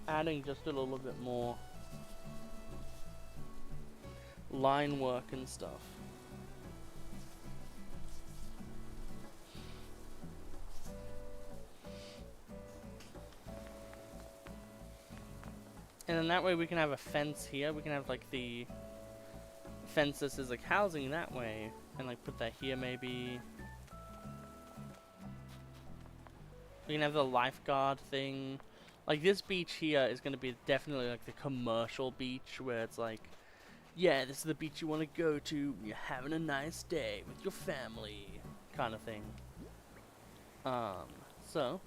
adding just a little bit more line work and stuff. And then that way we can have a fence here. We can have like the fence this is like housing that way. And like put that here maybe. We can have the lifeguard thing. Like this beach here is going to be definitely like the commercial beach where it's like, yeah, this is the beach you want to go to when you're having a nice day with your family kind of thing. So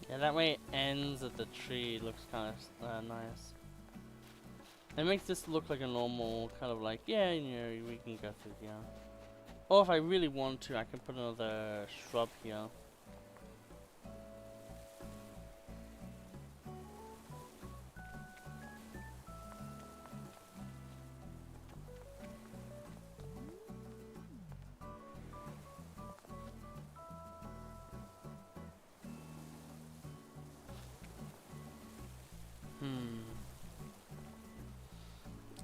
yeah, that way it ends at the tree. Looks kind of nice. It makes this look like a normal kind of like, yeah, you know, we can go through here. Or if I really want to, I can put another shrub here.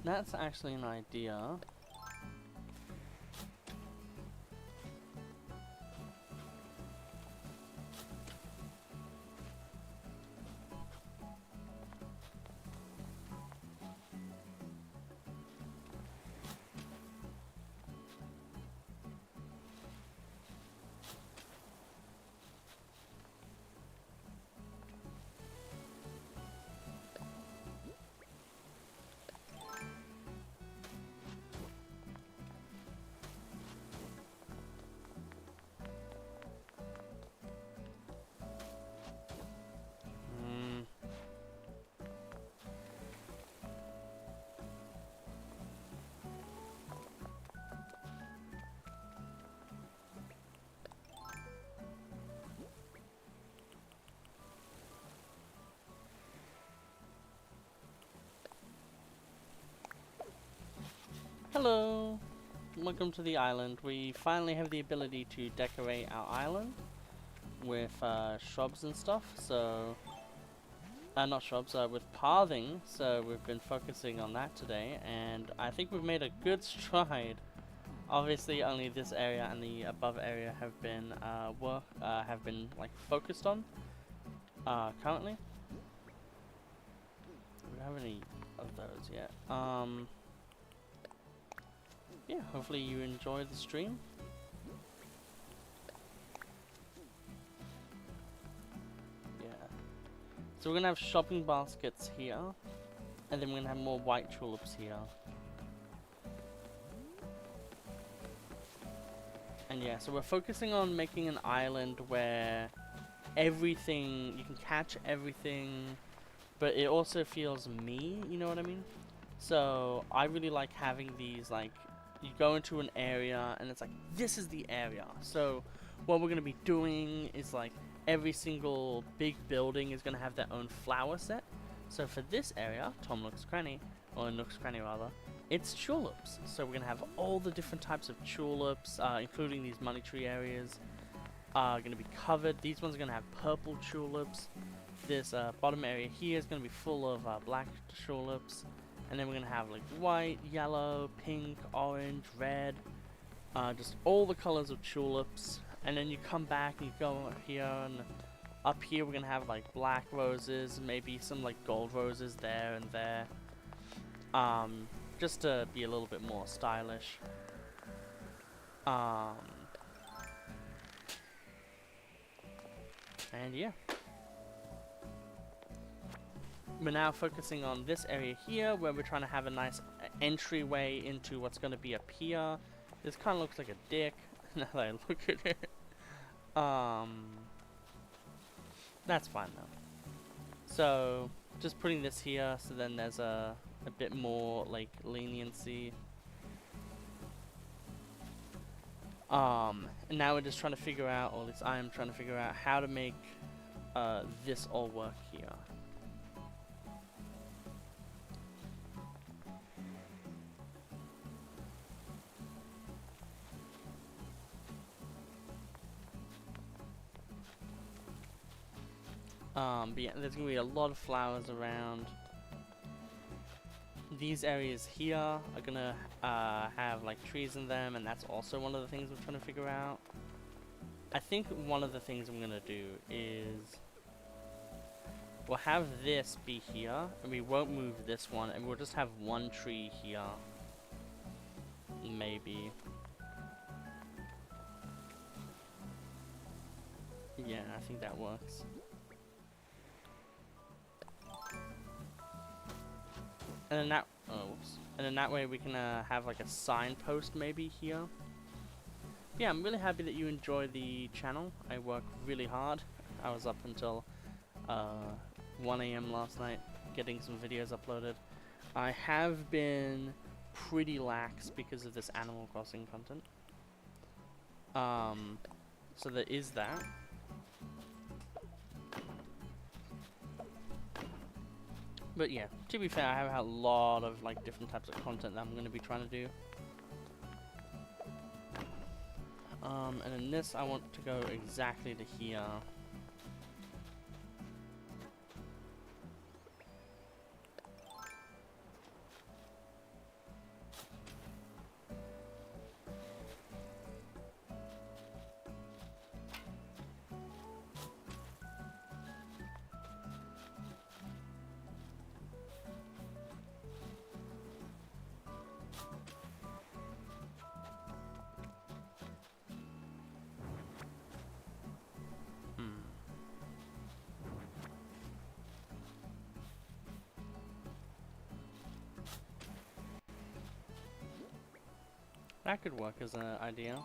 That's actually an idea. Hello! Welcome to the island. We finally have the ability to decorate our island with shrubs and stuff, so... not shrubs, with pathing, so we've been focusing on that today, and I think we've made a good stride. Obviously, only this area and the above area have been like focused on currently. We don't have any of those yet. Yeah, hopefully you enjoy the stream. Yeah. So we're gonna have shopping baskets here, and then we're gonna have more white tulips here. And yeah, so we're focusing on making an island where everything, you can catch everything, but it also feels me, you know what I mean? So I really like having these, like, you go into an area and it's like, this is the area. So what we're going to be doing is like every single big building is going to have their own flower set. So for this area, Tom Nook's Cranny, or Nook's Cranny rather, it's tulips. So we're going to have all the different types of tulips, including these money tree areas, are going to be covered. These ones are going to have purple tulips. This bottom area here is going to be full of black tulips. And then we're going to have like white, yellow, pink, orange, red, just all the colors of tulips. And then you come back and you go here, and up here we're going to have like black roses, maybe some like gold roses there and there. Just to be a little bit more stylish. And yeah. We're now focusing on this area here, where we're trying to have a nice entryway into what's going to be a pier. This kind of looks like a dick, now that I look at it. That's fine though. So, just putting this here, so then there's a bit more, like, leniency. And now we're just trying to figure out, or at least I am trying to figure out, how to make this all work here. But yeah, there's gonna be a lot of flowers around. These areas here are gonna have like trees in them, and that's also one of the things we're trying to figure out. I think one of the things I'm gonna do is we'll have this be here, and we won't move this one, and we'll just have one tree here. Maybe. Yeah, I think that works. And then that, and then that way we can have like a signpost maybe here. Yeah, I'm really happy that you enjoy the channel. I work really hard. I was up until 1 AM last night getting some videos uploaded. I have been pretty lax because of this Animal Crossing content. So there is that. But yeah, to be fair, I have a lot of like different types of content that I'm going to be trying to do. And in this, I want to go exactly to here. That could work as an idea.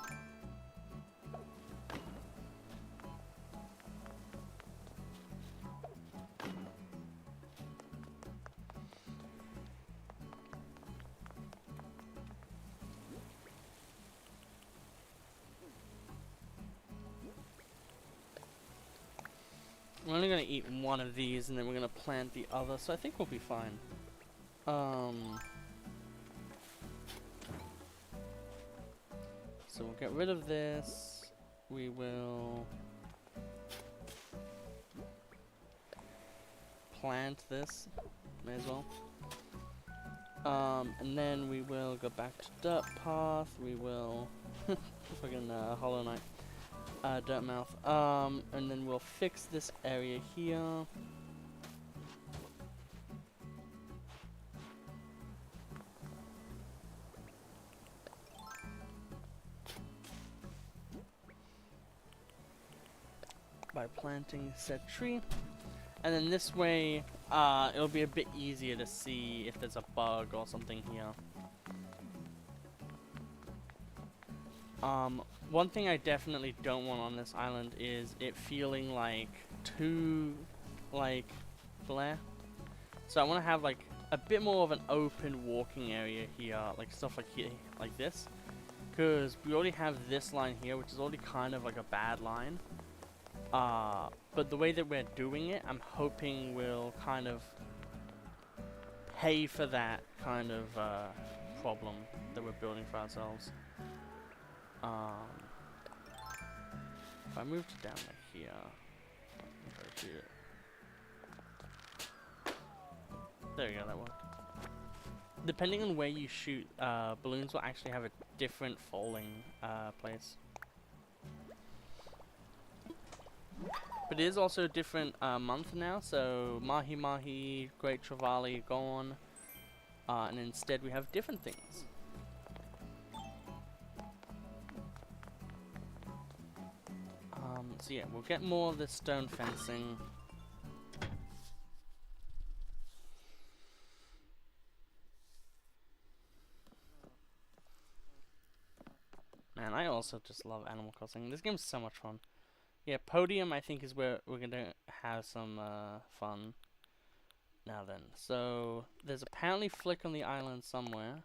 We're only gonna eat one of these, and then we're gonna plant the other, so I think we'll be fine. get rid of this. We will plant this. May as well. And then we will go back to dirt path. We will fucking Hollow Knight, dirt mouth. And then we'll fix this area here. By planting said tree. And then this way, it'll be a bit easier to see if there's a bug or something here. One thing I definitely don't want on this island is it feeling like too, like, bleh. So I want to have like a bit more of an open walking area here, like stuff like here, like this. Because we already have this line here, which is already kind of like a bad line. But the way that we're doing it, I'm hoping will kind of pay for that kind of problem that we're building for ourselves. If I moved it down like here, try to shoot it. There we go, that worked. Depending on where you shoot, balloons will actually have a different falling place. But it is also a different month now, so Mahi Mahi, Great Trevally gone, and instead we have different things. So yeah, we'll get more of this stone fencing. Man, I also just love Animal Crossing. This game's so much fun. Yeah, Podium I think is where we're gonna have some fun. Now then, so there's apparently Flick on the island somewhere.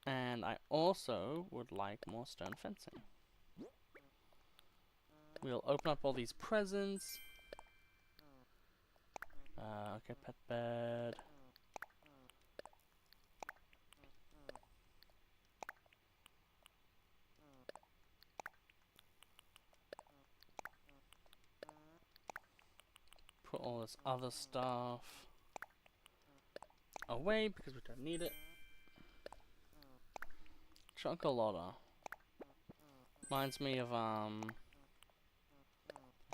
And I also would like more stone fencing. We'll open up all these presents. Okay, pet bed. Put all this other stuff away because we don't need it. Chocolata. Reminds me of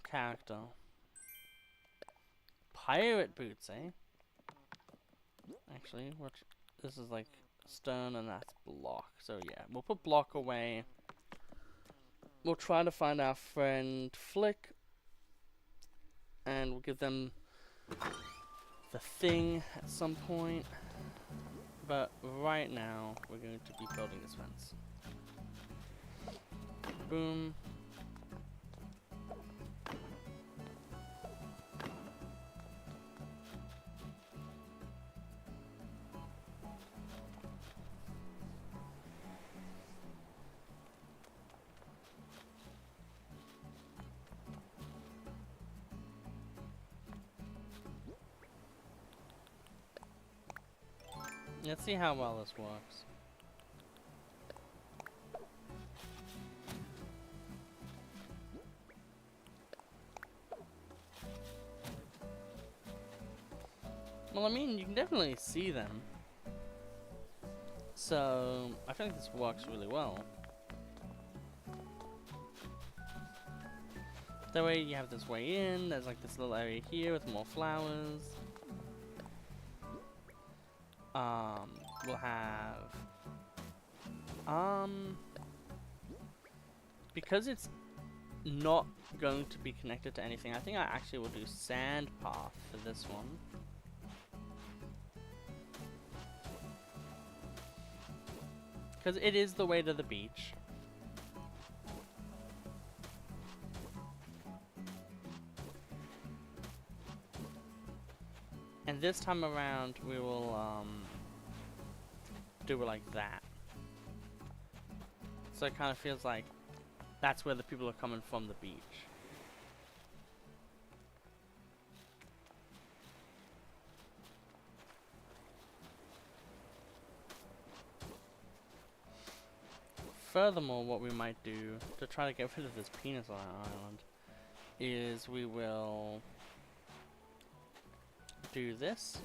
character. Pirate boots, eh? Actually, this is like stone and that's block. So yeah, we'll put block away. We'll try to find our friend Flick. And we'll give them the thing at some point. But right now, we're going to be building this fence. Boom. Let's see how well this works. Well, I mean, you can definitely see them. So, I think this works really well. That way you have this way in, there's like this little area here with more flowers. We'll have, because it's not going to be connected to anything, I think I actually will do sand path for this one. Because it is the way to the beach. And this time around, we will, do it like that. So it kind of feels like that's where the people are coming from, the beach. furthermore, what we might do to try to get rid of this penis on our island is we will do this.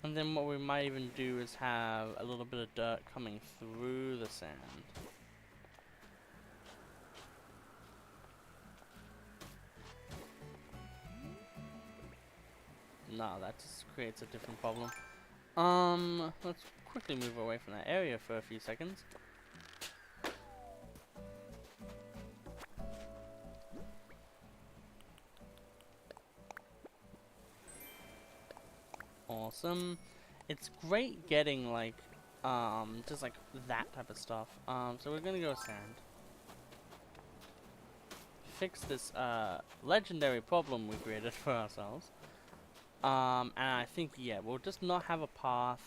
And then what we might even do is have a little bit of dirt coming through the sand. No, that just creates a different problem. Let's quickly move away from that area for a few seconds. Awesome. It's great getting like just like that type of stuff. So we're gonna go sand. Fix this legendary problem we created for ourselves. And I think, yeah, we'll just not have a path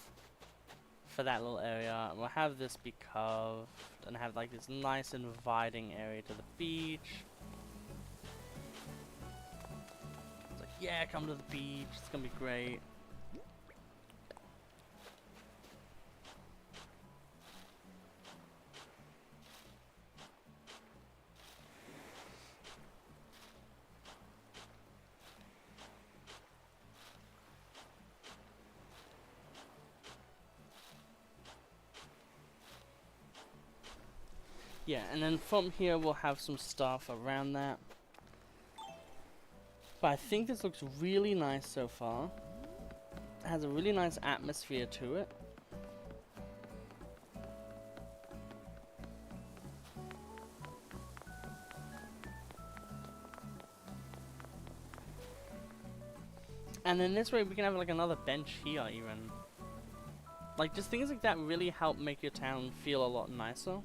for that little area. We'll have this be curved and have like this nice inviting area to the beach. It's like, yeah, come to the beach. It's gonna be great. Yeah, and then from here we'll have some stuff around that. But I think this looks really nice so far. It has a really nice atmosphere to it. And then this way we can have like another bench here even. Like just things like that really help make your town feel a lot nicer.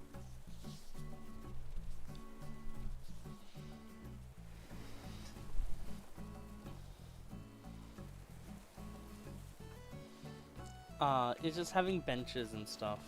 It's just having benches and stuff.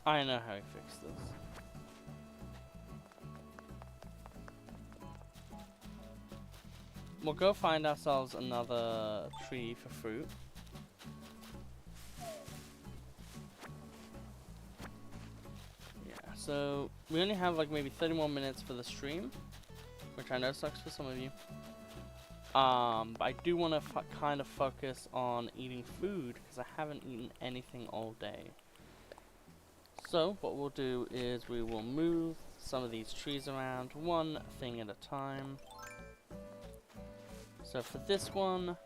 I know how to fix this. We'll go find ourselves another tree for fruit. Yeah, so we only have like maybe 30 more minutes for the stream, which I know sucks for some of you. But I do want to kind of focus on eating food because I haven't eaten anything all day. So what we'll do is we will move some of these trees around one thing at a time. So for this one,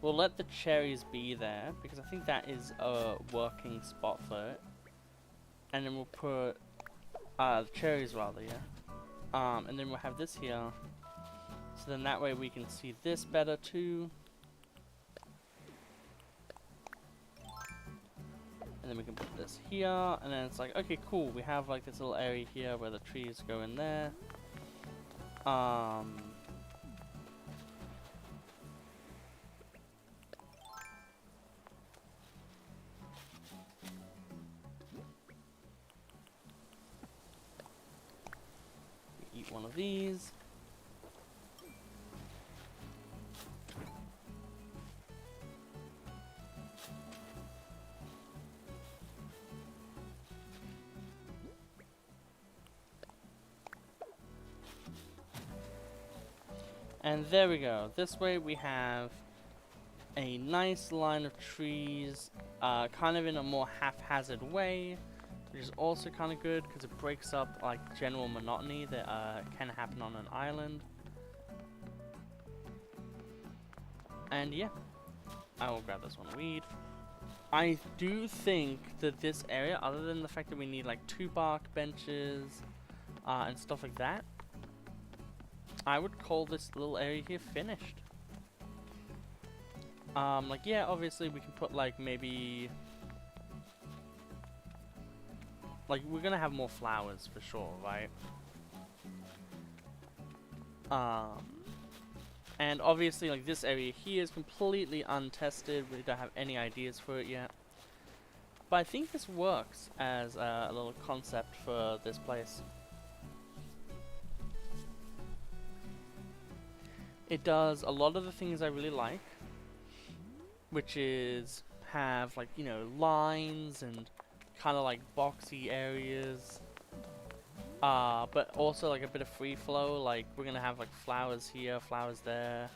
we'll let the cherries be there because I think that is a working spot for it. And then we'll put the cherries rather, yeah. And then we'll have this here. So then that way we can see this better too. And then we can put this here, and then it's like, okay, cool. We have like this little area here where the trees go in there. get one of these. And there we go. This way we have a nice line of trees, kind of in a more haphazard way, which is also kind of good because it breaks up like general monotony that can happen on an island. And yeah, I will grab this one weed. I do think that this area, other than the fact that we need like 2 bark benches and stuff like that, I would call this little area here finished. Like, yeah, obviously we can put like maybe, like, we're gonna have more flowers for sure, right? And obviously, like, this area here is completely untested. We don't have any ideas for it yet. But I think this works as a little concept for this place. It does a lot of the things I really like, which is have, like, you know, lines and kind of like boxy areas. But also like a bit of free flow, like we're gonna have like flowers here, flowers there.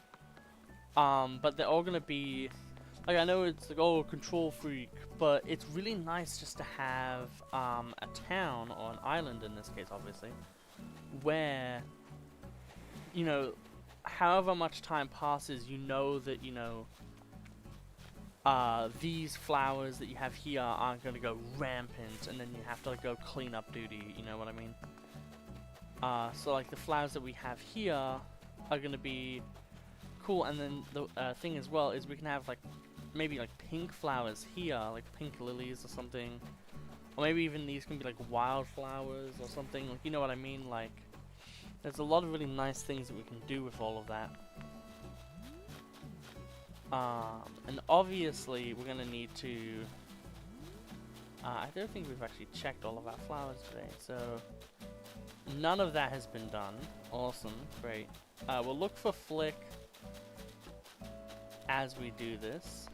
But they're all gonna be, like, I know it's like, oh, control freak, but it's really nice just to have a town, or an island in this case obviously, where, you know, however much time passes, you know that, you know, these flowers that you have here aren't going to go rampant, and then you have to like go clean up duty, you know what I mean? So like the flowers that we have here are going to be cool, and then the thing as well is we can have like maybe like pink flowers here, like pink lilies or something, or maybe even these can be like wildflowers or something, like, you know what I mean? Like, there's a lot of really nice things that we can do with all of that. And obviously we're gonna need to, I don't think we've actually checked all of our flowers today, so none of that has been done. Awesome, great. We'll look for Flick as we do this.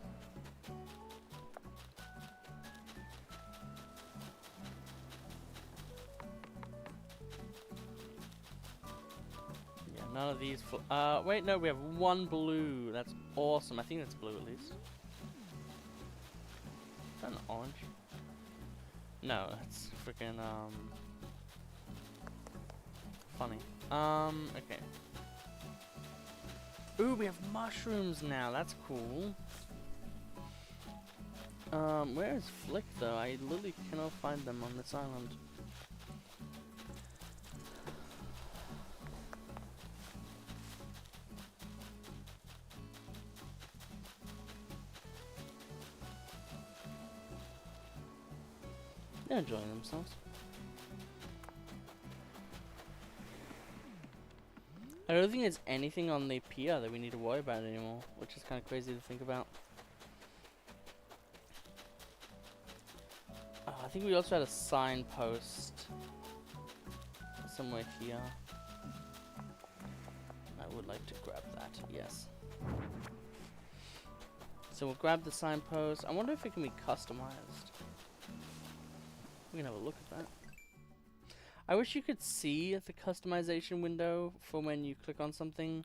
None of these. Wait, no, we have 1 blue. That's awesome. I think that's blue at least. Is that an orange? No, it's freaking funny. Okay. Ooh, we have mushrooms now. That's cool. Where is Flick though? I literally cannot find them on this island. They're enjoying themselves. I don't think there's anything on the pier that we need to worry about anymore, which is kind of crazy to think about. I think we also had a signpost somewhere here. I would like to grab that, yes. So we'll grab the signpost. I wonder if it can be customized. We can have a look at that. I wish you could see the customization window for when you click on something.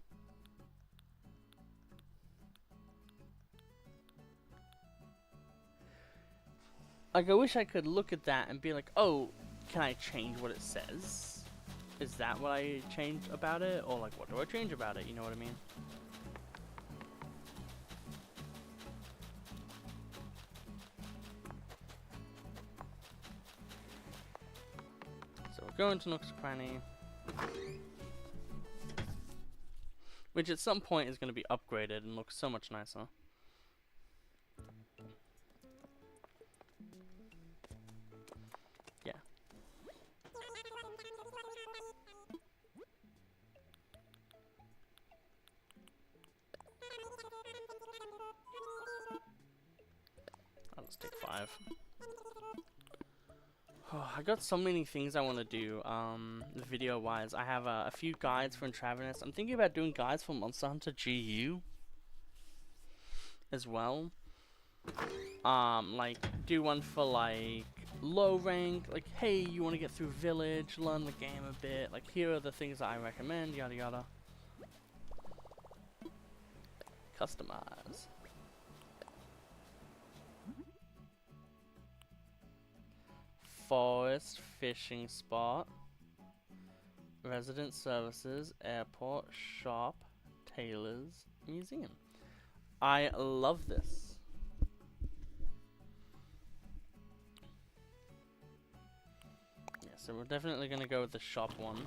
Like, I wish I could look at that and be like, oh, can I change what it says? Is that what I changed about it? Or like, what do I change about it? You know what I mean? Go into Nook's Cranny, which at some point is going to be upgraded and look so much nicer. Yeah. I'll just take 5. Oh, I got so many things I want to do, video wise. I have a few guides for Intravenous. I'm thinking about doing guides for Monster Hunter GU as well. Like, do one for like low rank, like, hey, you want to get through Village, learn the game a bit, like, here are the things that I recommend, yada yada. Customize. Forest fishing spot, resident services, airport, shop, tailors, museum. I love this. Yeah, so we're definitely gonna go with the shop one.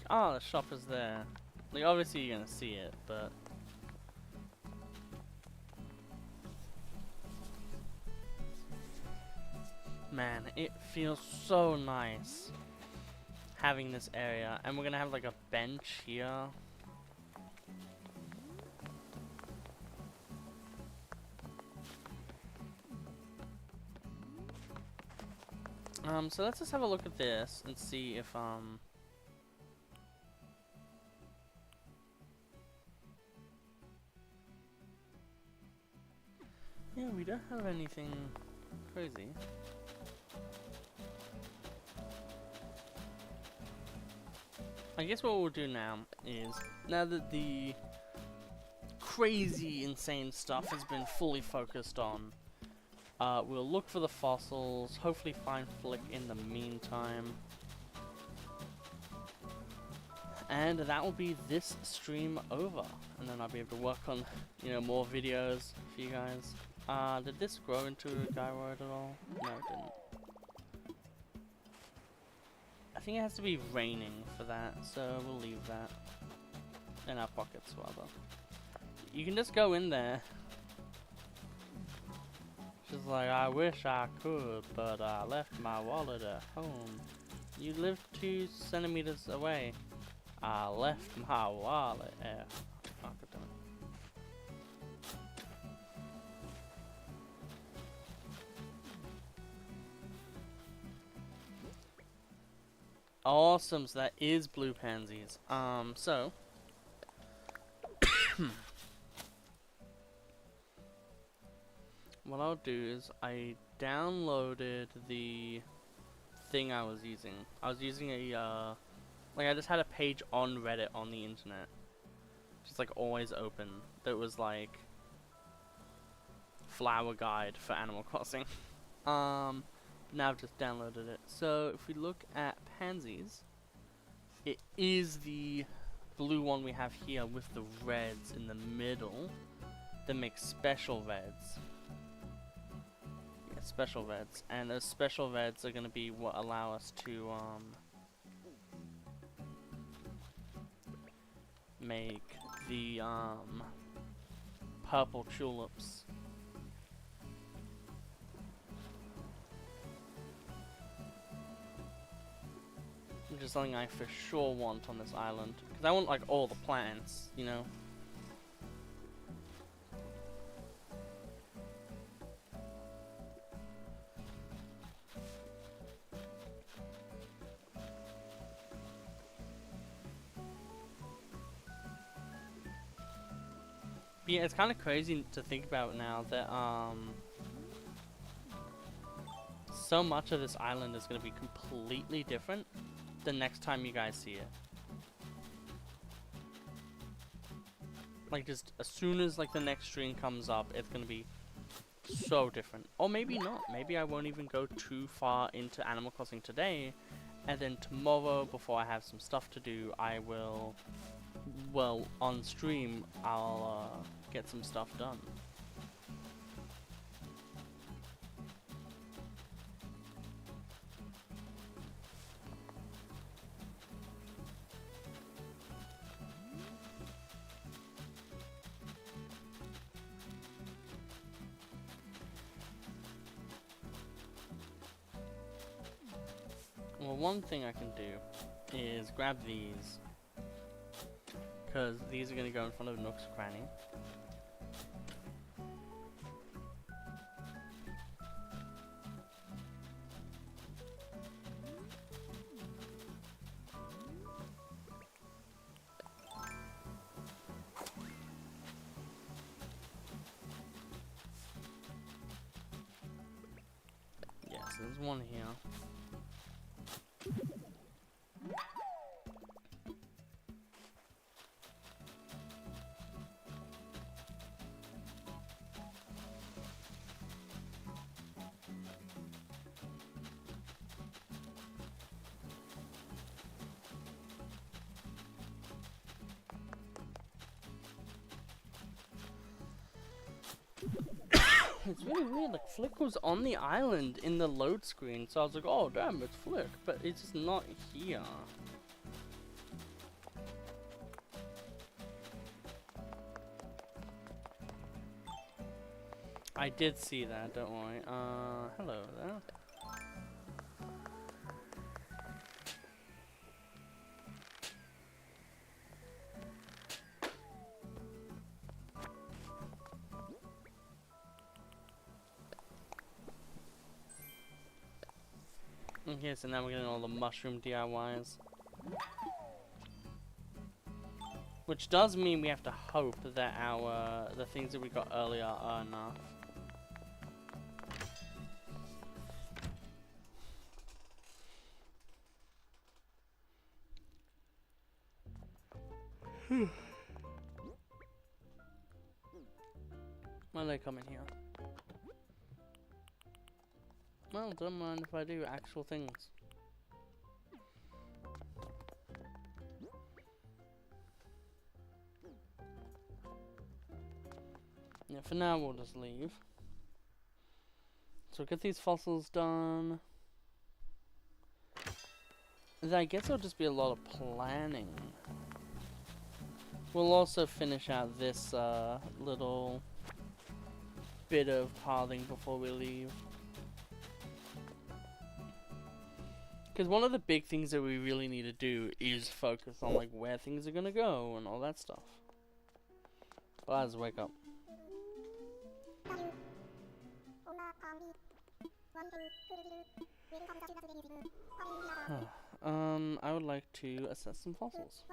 Oh, the shop is there. Like, obviously you're gonna see it, but... Man, it feels so nice having this area. And we're gonna have like a bench here. So let's just have a look at this and see if, yeah, we don't have anything crazy. I guess what we'll do now is, now that the crazy insane stuff has been fully focused on, we'll look for the fossils, hopefully find Flick in the meantime. And that will be this stream over. And then I'll be able to work on, you know, more videos for you guys. Did this grow into a gyroid at all? No, it didn't. I think it has to be raining for that, so we'll leave that in our pockets rather. You can just go in there. She's like, I wish I could, but I left my wallet at home. You live 2 centimeters away. I left my wallet at... Oh, God damn it. Awesome, so that is blue pansies. So... what I'll do is, I downloaded the thing I was using. I was using a, like I just had a page on Reddit on the internet. Just like always open. That was like, flower guide for Animal Crossing. Now I've just downloaded it. So if we look at pansies, it is the blue one we have here with the reds in the middle that makes special reds. Yeah, special reds. And those special reds are going to be what allow us to make the purple tulips. Which is something I for sure want on this island. Because I want like all the plants, you know? But yeah, it's kind of crazy to think about now that so much of this island is going to be completely different the next time you guys see it. Like just as soon as like the next stream comes up, it's going to be so different. Or maybe not. Maybe I won't even go too far into Animal Crossing today, and then tomorrow, before I have some stuff to do, I will, well, on stream, I'll get some stuff done. one thing I can do is grab these, because these are going to go in front of Nook's Cranny. Yes, there's one here. It's really weird, like Flick was on the island in the load screen, so I was like, oh damn, it's Flick, but it's just not here. I did see that, don't worry. Hello there. Okay, so now we're getting all the mushroom DIYs. Which does mean we have to hope that the things that we got earlier are enough. Why do they come in here? Well, don't mind if I do actual things. Yeah, for now we'll just leave. So get these fossils done. And I guess it'll just be a lot of planning. We'll also finish out this little bit of pathing before we leave. Because one of the big things that we really need to do is focus on like where things are gonna go and all that stuff. Buzz, wake up. I would like to assess some fossils.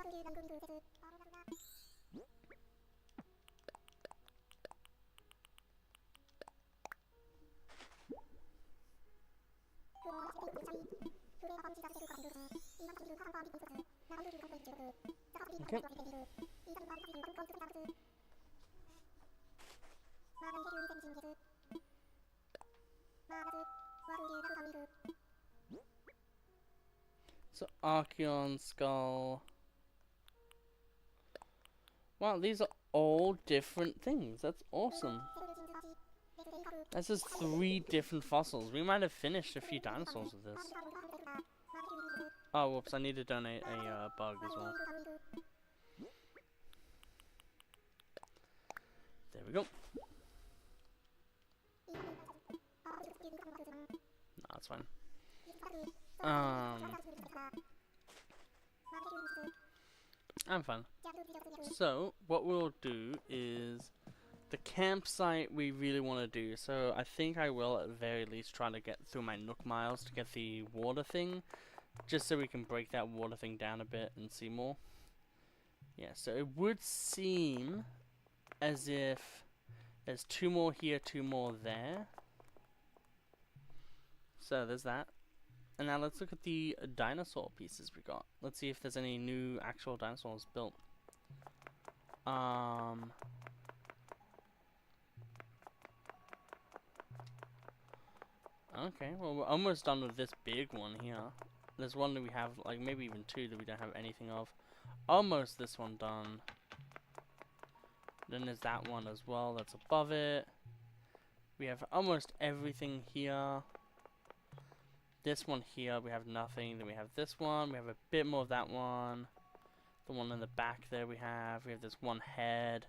Okay. So Archeon skull. Wow, these are all different things. That's awesome. That's just 3 different fossils. We might have finished a few dinosaurs with this. Oh, whoops, I need to donate a bug as well. There we go. No, that's fine. I'm fine. So, what we'll do is the campsite we really want to do. So, I think I will at the very least try to get through my Nook miles to get the water thing. Just so we can break that water thing down a bit and see more. Yeah, so it would seem as if there's 2 more here, 2 more there. So there's that. And now let's look at the dinosaur pieces we got. Let's see if there's any new actual dinosaurs built. Okay, well we're almost done with this big one here. There's one that we have, like maybe even 2 that we don't have anything of. Almost this one done. Then there's that one as well that's above it. We have almost everything here. This one here, we have nothing. Then we have this one. We have a bit more of that one. The one in the back there we have. We have this one head,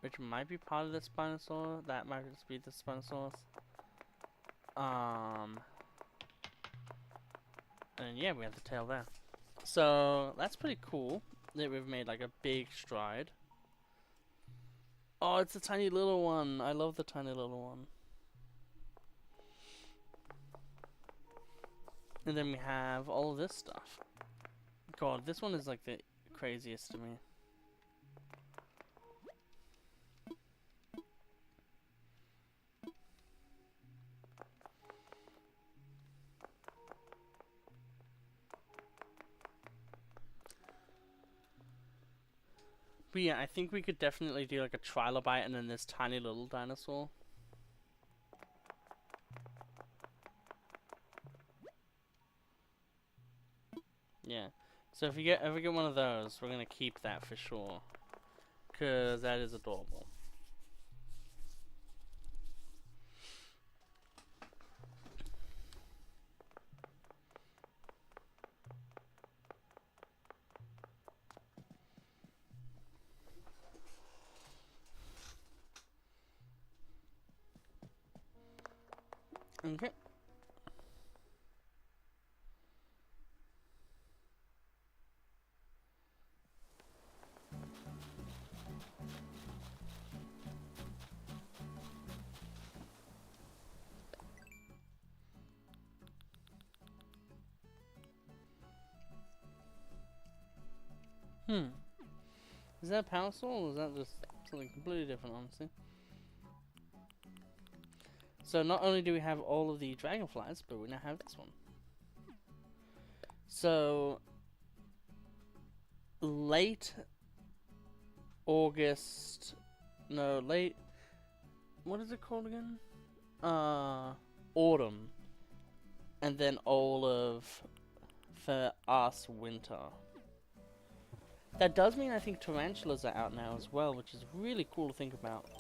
which might be part of the Spinosaurus. That might just be the Spinosaurus. And yeah, we have the tail there. So that's pretty cool that we've made like a big stride. Oh, it's a tiny little one. I love the tiny little one. And then we have all of this stuff. God, this one is like the craziest to me. But yeah, I think we could definitely do like a trilobite and then this tiny little dinosaur. Yeah. So if you ever get one of those, we're gonna keep that for sure. 'Cause that is adorable. Okay. Is that a power soul or is that just something completely different, honestly? So not only do we have all of the dragonflies, but we now have this one. So late August, no, late, what is it called again? Autumn. And then all of, for us, winter. That does mean I think tarantulas are out now as well, which is really cool to think about.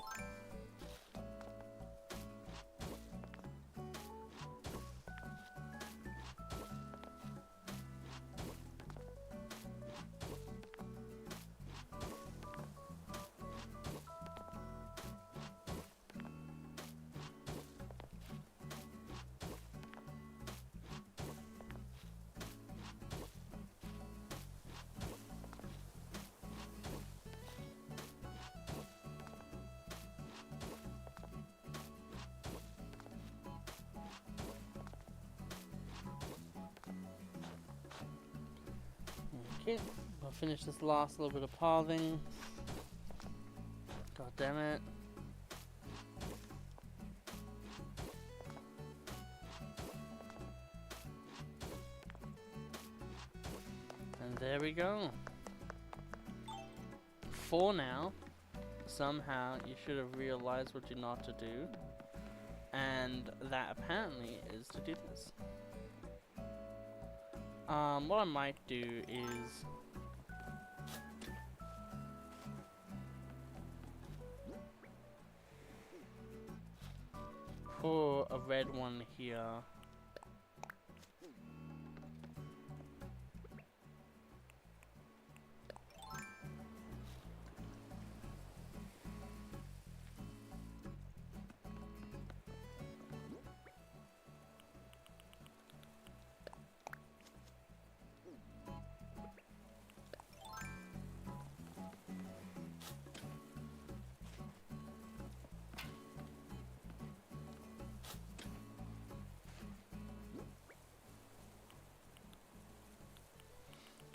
Okay, we'll finish this last little bit of pathing. God damn it. And there we go. For now, somehow you should have realized what you're not to do. And that apparently is to do this. What I might do is pour a red one here.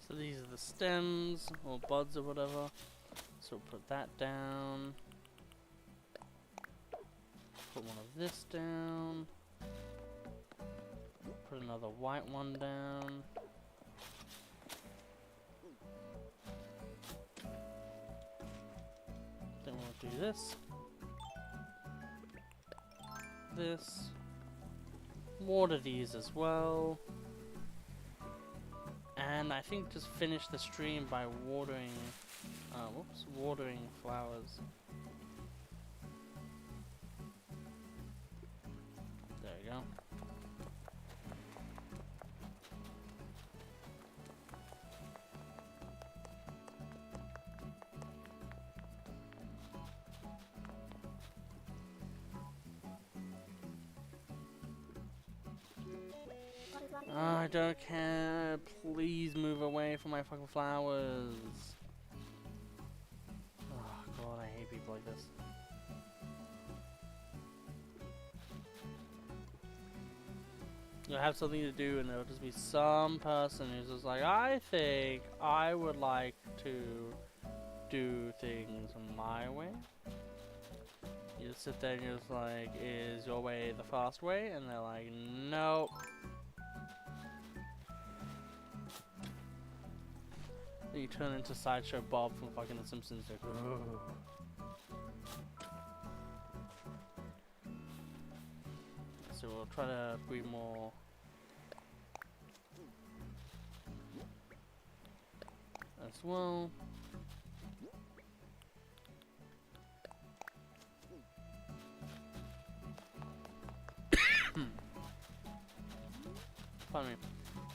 So these are the stems, or buds or whatever. So we'll put that down. Put one of this down. Put another white one down. Then we'll do this. This. Water these as well. And I think just finish the stream by watering, watering flowers. There you go. I I don't care. Please move away from my fucking flowers. Oh god, I hate people like this. You'll have something to do and there'll just be some person who's just like, I think I would like to do things my way. You just sit there and you're just like, is your way the fast way? And they're like, nope. Then you turn into Sideshow Bob from fucking The Simpsons. Like, ugh. So we'll try to be more as well. Pardon me.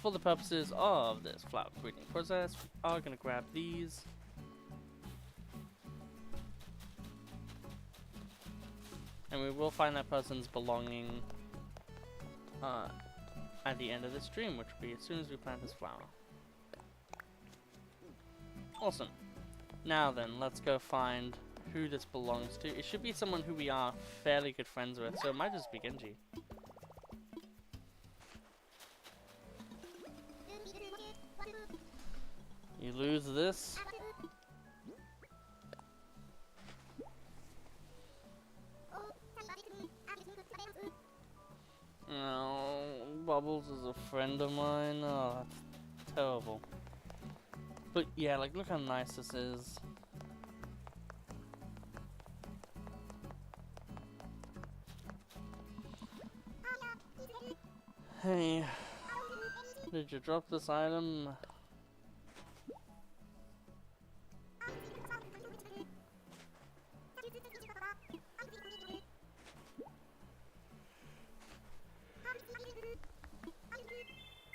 For the purposes of this flower breeding process, we are going to grab these. And we will find that person's belonging at the end of the stream, which will be as soon as we plant this flower. Awesome. Now then, let's go find who this belongs to. It should be someone who we are fairly good friends with, so it might just be Genji. You lose this. No, Bubbles is a friend of mine. Oh, that's terrible. But yeah, like, look how nice this is. Hey, did you drop this item?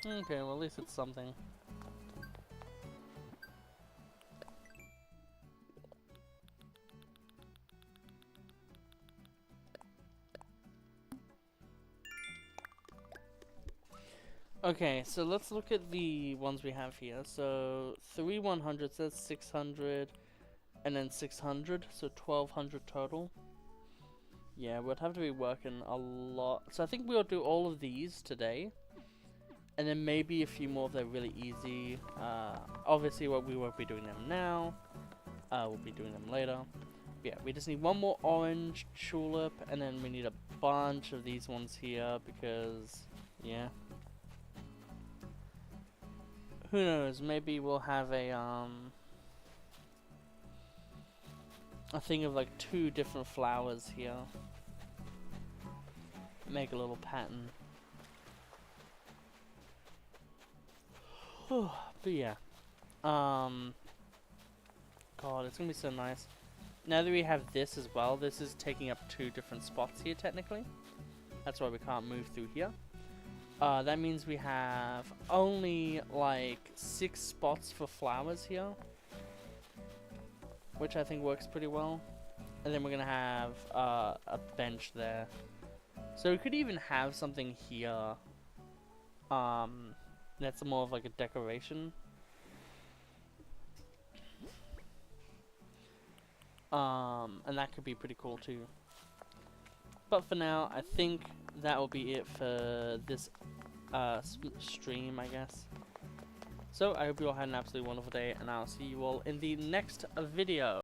Okay, well at least it's something. Okay, so let's look at the ones we have here. So 3 100 says 600 and then 600, so 1200 total. Yeah, we'd have to be working a lot. So I think we'll do all of these today. And then maybe a few more if they're really easy. Obviously we won't be doing them now. We'll be doing them later. But yeah, we just need one more orange tulip, and then we need a bunch of these ones here because, yeah. Who knows, maybe we'll have a thing of like 2 different flowers here. Make a little pattern. But yeah, God, it's gonna be so nice. Now that we have this as well, this is taking up 2 different spots here technically. That's why we can't move through here. That means we have only like 6 spots for flowers here, which I think works pretty well. And then we're gonna have a bench there. So we could even have something here. That's more of like a decoration. And that could be pretty cool too. But for now, I think that will be it for this stream, I guess. So I hope you all had an absolutely wonderful day, and I'll see you all in the next video.